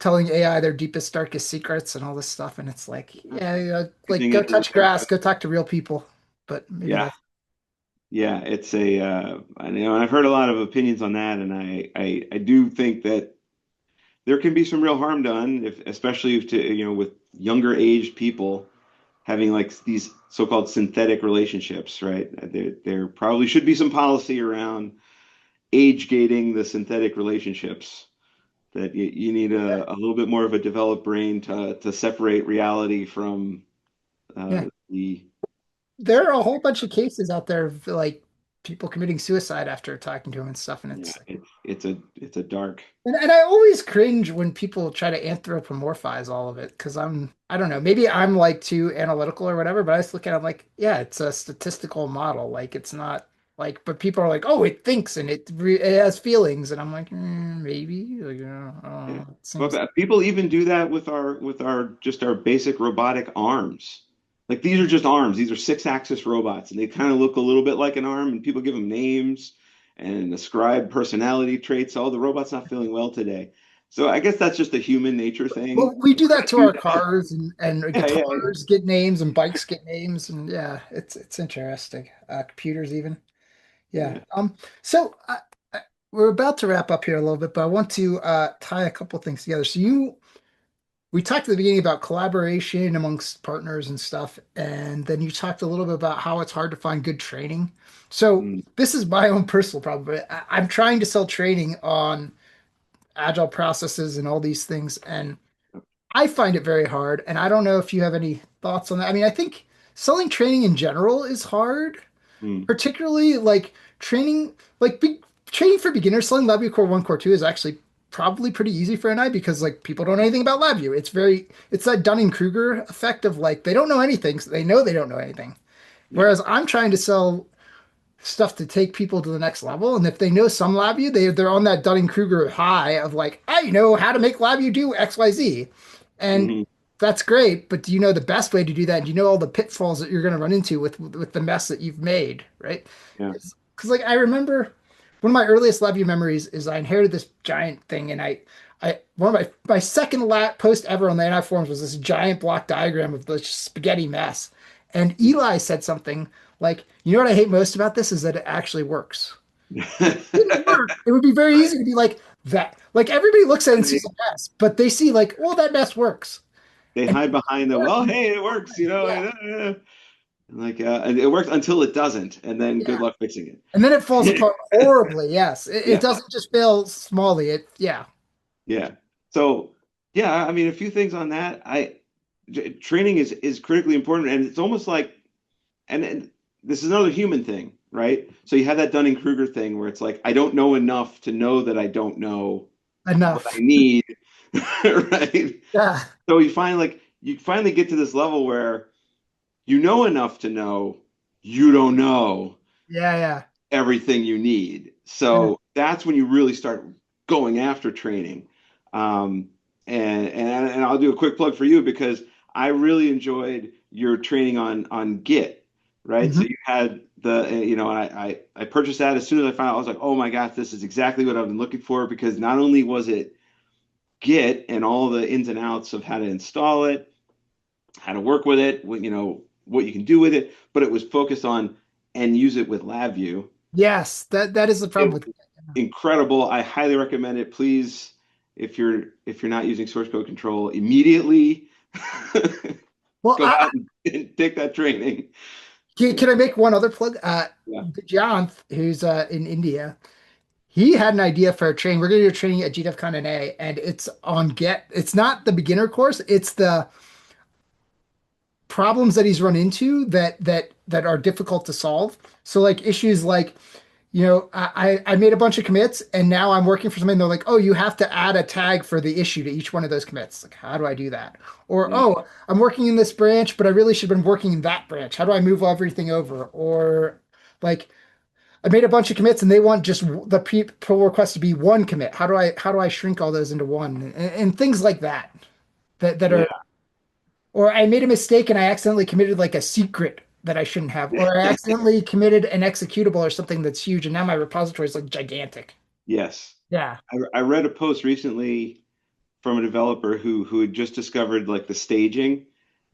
telling AI their deepest, darkest secrets and all this stuff, and it's like, yeah, like Everything go is a touch grass, go talk to real people. But maybe yeah, that's yeah. It's a. I know, and I've heard a lot of opinions on that, and I do think that there can be some real harm done, if especially if to with younger aged people having like these so-called synthetic relationships, right? There probably should be some policy around age gating the synthetic relationships. That you need a little bit more of a developed brain to separate reality from yeah. the There are a whole bunch of cases out there of like people committing suicide after talking to him and stuff, and yeah. it's It's a dark. and I always cringe when people try to anthropomorphize all of it because I don't know, maybe I'm like too analytical or whatever, but I just look at it like, yeah, it's a statistical model. Like it's not like, but people are like, oh, it thinks and it has feelings, and I'm like, maybe, like, I don't Yeah. know. It But seems people even do that with our just our basic robotic arms. Like these are just arms. These are six-axis robots, and they kind of look a little bit like an arm, and people give them names and ascribe personality traits. Oh, the robot's not feeling well today. So I guess that's just a human nature thing. well, we do We're that gonna to do our that. cars and Yeah, yeah, guitars get names and bikes get names, and yeah, it's interesting. Computers even. Yeah. yeah. So we're about to wrap up here a little bit, but I want to tie a couple things together. We talked at the beginning about collaboration amongst partners and stuff, and then you talked a little bit about how it's hard to find good training. So Mm, this is my own personal problem, but I'm trying to sell training on agile processes and all these things, and I find it very hard. And I don't know if you have any thoughts on that. I mean, I think selling training in general is hard, mm, particularly like training, like training for beginners. Selling LabVIEW Core 1, Core 2 is actually probably pretty easy for NI because like people don't know anything about LabVIEW. It's that Dunning-Kruger effect of like they don't know anything, so they know they don't know anything. yeah. Whereas I'm trying to sell stuff to take people to the next level, and if they know some LabVIEW, they're on that Dunning-Kruger high of like I know how to make LabVIEW do XYZ, and Hmm. that's great. But do you know the best way to do that? And do you know all the pitfalls that you're going to run into with the mess that you've made, right? Yeah. Because like I remember one of my earliest LabVIEW memories is I inherited this giant thing, and I one of my second post ever on the NI forums was this giant block diagram of the spaghetti mess. And Eli said something like, "You know what I hate most about this is that it actually works. If it didn't work, it would be very easy to be like that. Like everybody looks at it and sees a mess, but they see like, well, that mess works. They And hide behind the, well, hey, it works, yeah, like and it works until it doesn't, and then good yeah. luck fixing And then it falls it. apart horribly. Yes, it Yeah, doesn't just fail smallly. Yeah, yeah. So yeah, I mean, a few things on that. Training is critically important, and it's almost like, and this is another human thing, right? So you have that Dunning-Kruger thing where it's like, I don't know enough to know that I don't know what I enough. need, right? Yeah, So you finally get to this level where you know enough to know you don't know yeah. everything you need. And So that's when you really start going after training. Um, and I'll do a quick plug for you because I really enjoyed your training on Git, right? So mhm. you had I purchased that as soon as I found out. I was like, oh my gosh, this is exactly what I've been looking for because not only was it Git and all the ins and outs of how to install it, how to work with it, what you can do with it, but it was focused on and use it with LabVIEW. Yes, that is the It problem with. was incredible. I highly recommend it. Please, if you're not using source code control, immediately Well, go out and take that training. can I make one other plug? Yeah. John, who's in India, he had an idea for a training. We're going to do a training at GDevCon NA, and it's on Get. It's not the beginner course. It's the problems that he's run into that are difficult to solve. So like issues like, I made a bunch of commits and now I'm working for something. They're like, oh, you have to add a tag for the issue to each one of those commits. Like, how do I do that? Or, Yeah. oh, I'm working in this branch, but I really should have been working in that branch. How do I move everything over? Or like, I made a bunch of commits and they want just the pull request to be one commit. How do I shrink all those into one? And things like that that Yeah. are or I made a mistake and I accidentally committed like a secret that I shouldn't have, or I accidentally committed an executable or something that's huge, and now my repository is like gigantic. Yes. Yeah. I read a post recently from a developer who had just discovered like the staging.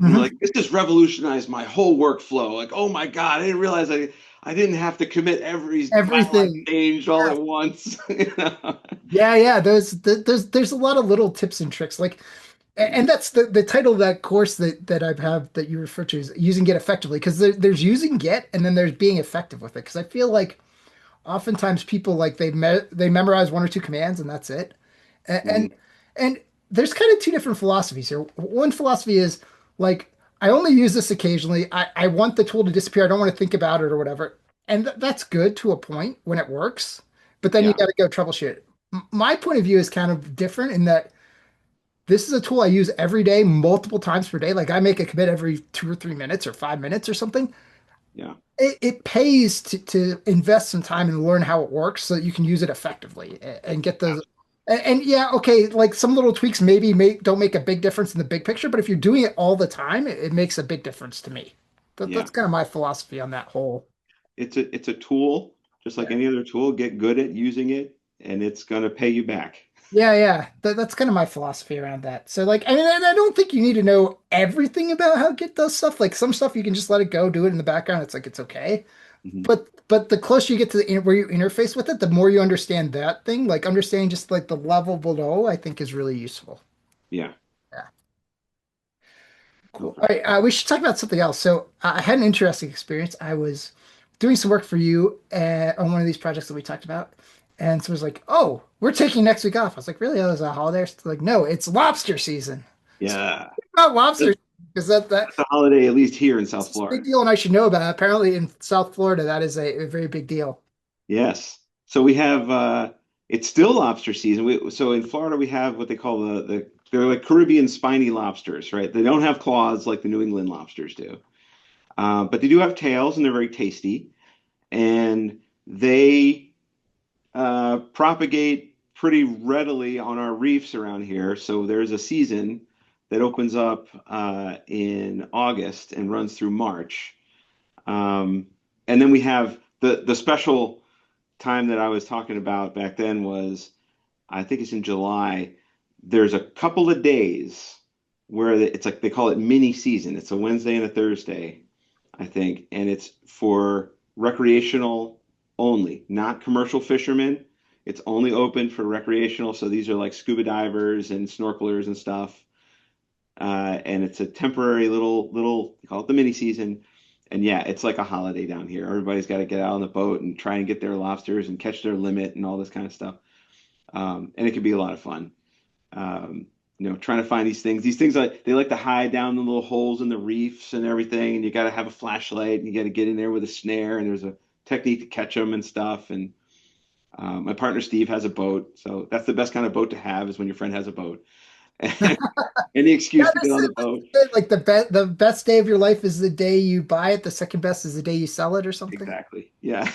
He's Hmm. like, this has revolutionized my whole workflow. Like, oh my God, I didn't realize I didn't have to commit every file I Everything. changed all Yeah. at once. You know? Yeah, yeah. There's a lot of little tips and tricks. Like, Yeah. and that's the title of that course that I have that you refer to is using Git effectively. Because there's using Git and then there's being effective with it. Because I feel like oftentimes people like they memorize one or two commands and that's it. And Mhm. and there's kind of two different philosophies here. One philosophy is like I only use this occasionally. I want the tool to disappear. I don't want to think about it or whatever. And that's good to a point when it works, but then you Yeah. got to go troubleshoot it. My point of view is kind of different in that this is a tool I use every day, multiple times per day. Like I make a commit every 2 or 3 minutes or 5 minutes or something. Yeah. It pays to invest some time and learn how it works so that you can use it effectively and get those. And yeah, okay, like some little tweaks maybe don't make a big difference in the big picture, but if you're doing it all the time, it makes a big difference to me. Yeah. That's kind of my philosophy on that whole. It's a tool, just like Yeah. any other tool. Get good at using it, and it's gonna pay you back. Yeah, yeah. That's kind of my philosophy around that. So like, I mean, and I don't think you need to know everything about how Git does stuff. Like some stuff you can just let it go, do it in the background. It's like it's okay. Mhm. But the closer you get to where you interface with it, the more you understand that thing. Like understanding just like the level below, I think is really useful. Yeah. Yeah, No, cool. for All right, we should talk about something else. So I had an interesting experience. I was doing some work for you on one of these projects that we talked about, and so it was like, "Oh, we're taking next week off." I was like, "Really? Oh, is that a holiday?" It's like, "No, it's lobster season." So yeah. about That's, lobster because that that's a holiday, at least here in South it's a big Florida. deal, and I should know about it. Apparently, in South Florida, that is a very big deal. Yes. So we have it's still lobster season. So in Florida we have what they call they're like Caribbean spiny lobsters, right? They don't have claws like the New England lobsters do. But they do have tails and they're very tasty. And they propagate pretty readily on our reefs around here. So there's a season that opens up in August and runs through March. Um, and then we have the special time that I was talking about back then was, I think it's in July. There's a couple of days where it's like they call it mini season. It's a Wednesday and a Thursday, I think, and it's for recreational only, not commercial fishermen. It's only open for recreational. So these are like scuba divers and snorkelers and stuff. And it's a temporary little, they call it the mini season. And yeah, it's like a holiday down here. Everybody's got to get out on the boat and try and get their lobsters and catch their limit and all this kind of stuff. And it can be a lot of fun. Um, trying to find these things. These things like they like to hide down the little holes in the reefs and everything. And you got to have a flashlight and you got to get in there with a snare. And there's a technique to catch them and stuff. And my partner Steve has a boat, so that's the best kind of boat to have is when your friend has a boat. Any Yeah, excuse to get they on said, the boat. like the best day of your life is the day you buy it. The second best is the day you sell it, or something. Exactly. Yeah.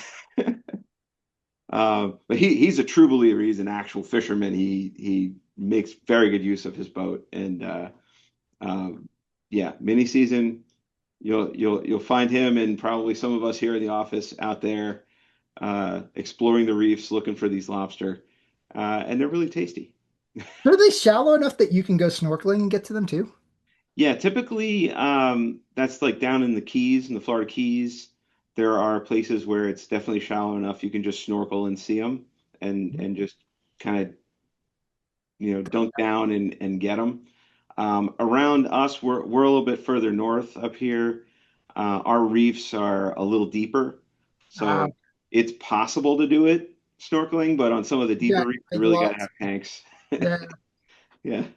But he's a true believer. He's an actual fisherman. He makes very good use of his boat. And um, yeah, mini season, you'll find him and probably some of us here in the office out there exploring the reefs, looking for these lobster, and they're really tasty. Are they shallow enough that you can go snorkeling and get to them too? Yeah, typically that's like down in the Keys, in the Florida Keys. There are places where it's definitely shallow enough you can just snorkel and see them and just kind of dunk down and get them. Around us, we're a little bit further north up here. Our reefs are a little deeper, Uh, so it's possible to do it snorkeling, but on some of the yeah, deeper reefs, you big really got to lots. have tanks. Yeah. Yeah.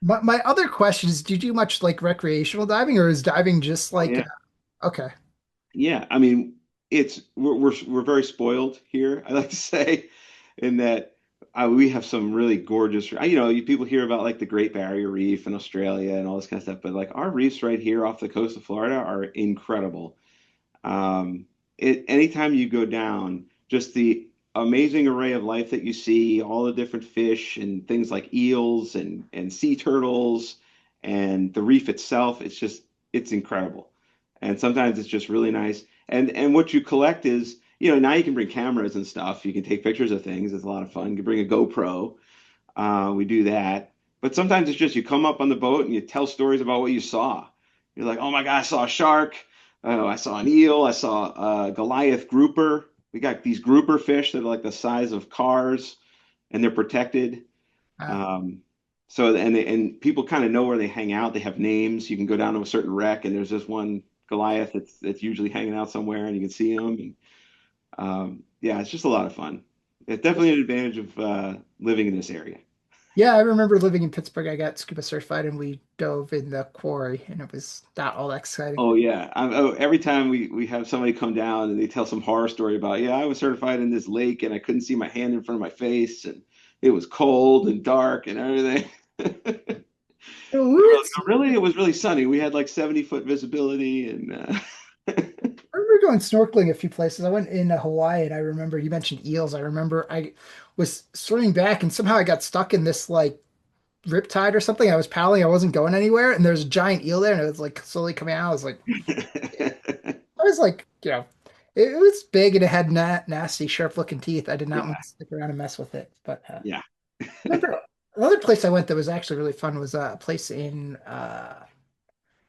My other question is, do you do much like recreational diving, or is diving just Oh like yeah. okay? Yeah, I mean, we're very spoiled here. I like to say, in that we have some really gorgeous. People hear about like the Great Barrier Reef in Australia and all this kind of stuff, but like our reefs right here off the coast of Florida are incredible. Um, anytime you go down, just the amazing array of life that you see, all the different fish and things like eels and sea turtles and the reef itself, it's incredible. And sometimes it's just really nice. And what you collect is, now you can bring cameras and stuff. You can take pictures of things. It's a lot of fun. You can bring a GoPro. We do that. But sometimes it's just you come up on the boat and you tell stories about what you saw. You're like, oh my God, I saw a shark. Oh, I saw an eel. I saw a Goliath grouper. We got these grouper fish that are like the size of cars, and they're protected. Uh, Um, and people kind of know where they hang out. They have names. You can go down to a certain wreck, and there's this one Goliath that's usually hanging out somewhere, and you can see them. And yeah, it's just a lot of fun. It's definitely an advantage of living in this area. yeah, I remember living in Pittsburgh. I got scuba certified and we dove in the quarry, and it was not all that exciting. Oh yeah. Every time we have somebody come down and they tell some horror story about, yeah, I was certified in this lake and I couldn't see my hand in front of my face and it was cold and dark and everything. Oh, we were No, really, it was really sunny. We had like 70-foot visibility and I remember going snorkeling a few places. I went in Hawaii, and I remember you mentioned eels. I remember I was swimming back and somehow I got stuck in this like riptide or something. I was paddling, I wasn't going anywhere, and there's a giant eel there, and it was like slowly coming out. I was like, I was like, it was big and it had nasty, sharp-looking teeth. I did not yeah, want to stick around and mess with it. But yeah. remember another place I went that was actually really fun was a place in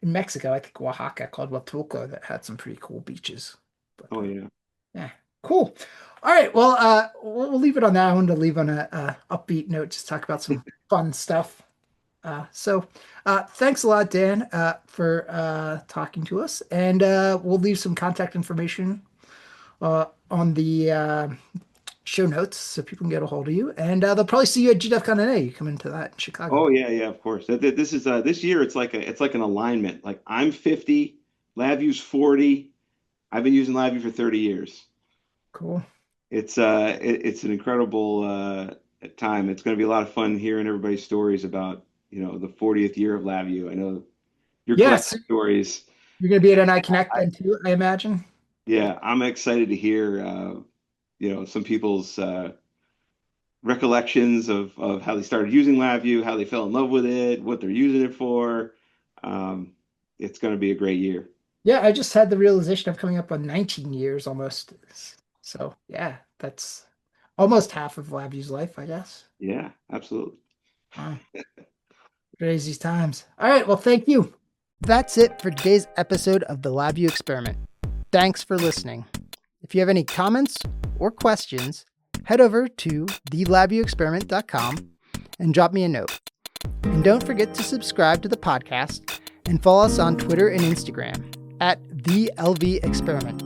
Mexico, I think Oaxaca, called Huatulco, that had some pretty cool beaches. But Oh yeah. yeah, cool. All right, well, we'll leave it on that. I wanted to leave on a upbeat note, just talk about some fun stuff. Thanks a lot, Dan, for talking to us, and we'll leave some contact information on the show notes so people can get a hold of you. And they'll probably see you at GDEFCON NA. You come into that in Chicago. Oh yeah, yeah, of course. This is this year it's like an alignment. Like I'm 50, LabVIEW's 40. I've been using LabVIEW for 30 years. Cool. It's an incredible time. It's going to be a lot of fun hearing everybody's stories about, the 40th year of LabVIEW. I know you're collecting Yes, stories. you're going to be at NI Connect then too, I imagine. Yeah, I'm excited to hear some people's recollections of how they started using LabVIEW, how they fell in love with it, what they're using it for. Um, it's going to be a great year. Yeah, I just had the realization of coming up on 19 years almost. So yeah, that's almost half of LabVIEW's life, I guess. Yeah, absolutely. Wow. Crazy times. All right, well, thank you. That's it for today's episode of the LabVIEW Experiment. Thanks for listening. If you have any comments or questions, head over to thelabviewexperiment.com and drop me a note. And don't forget to subscribe to the podcast and follow us on Twitter and Instagram at the LV Experiment.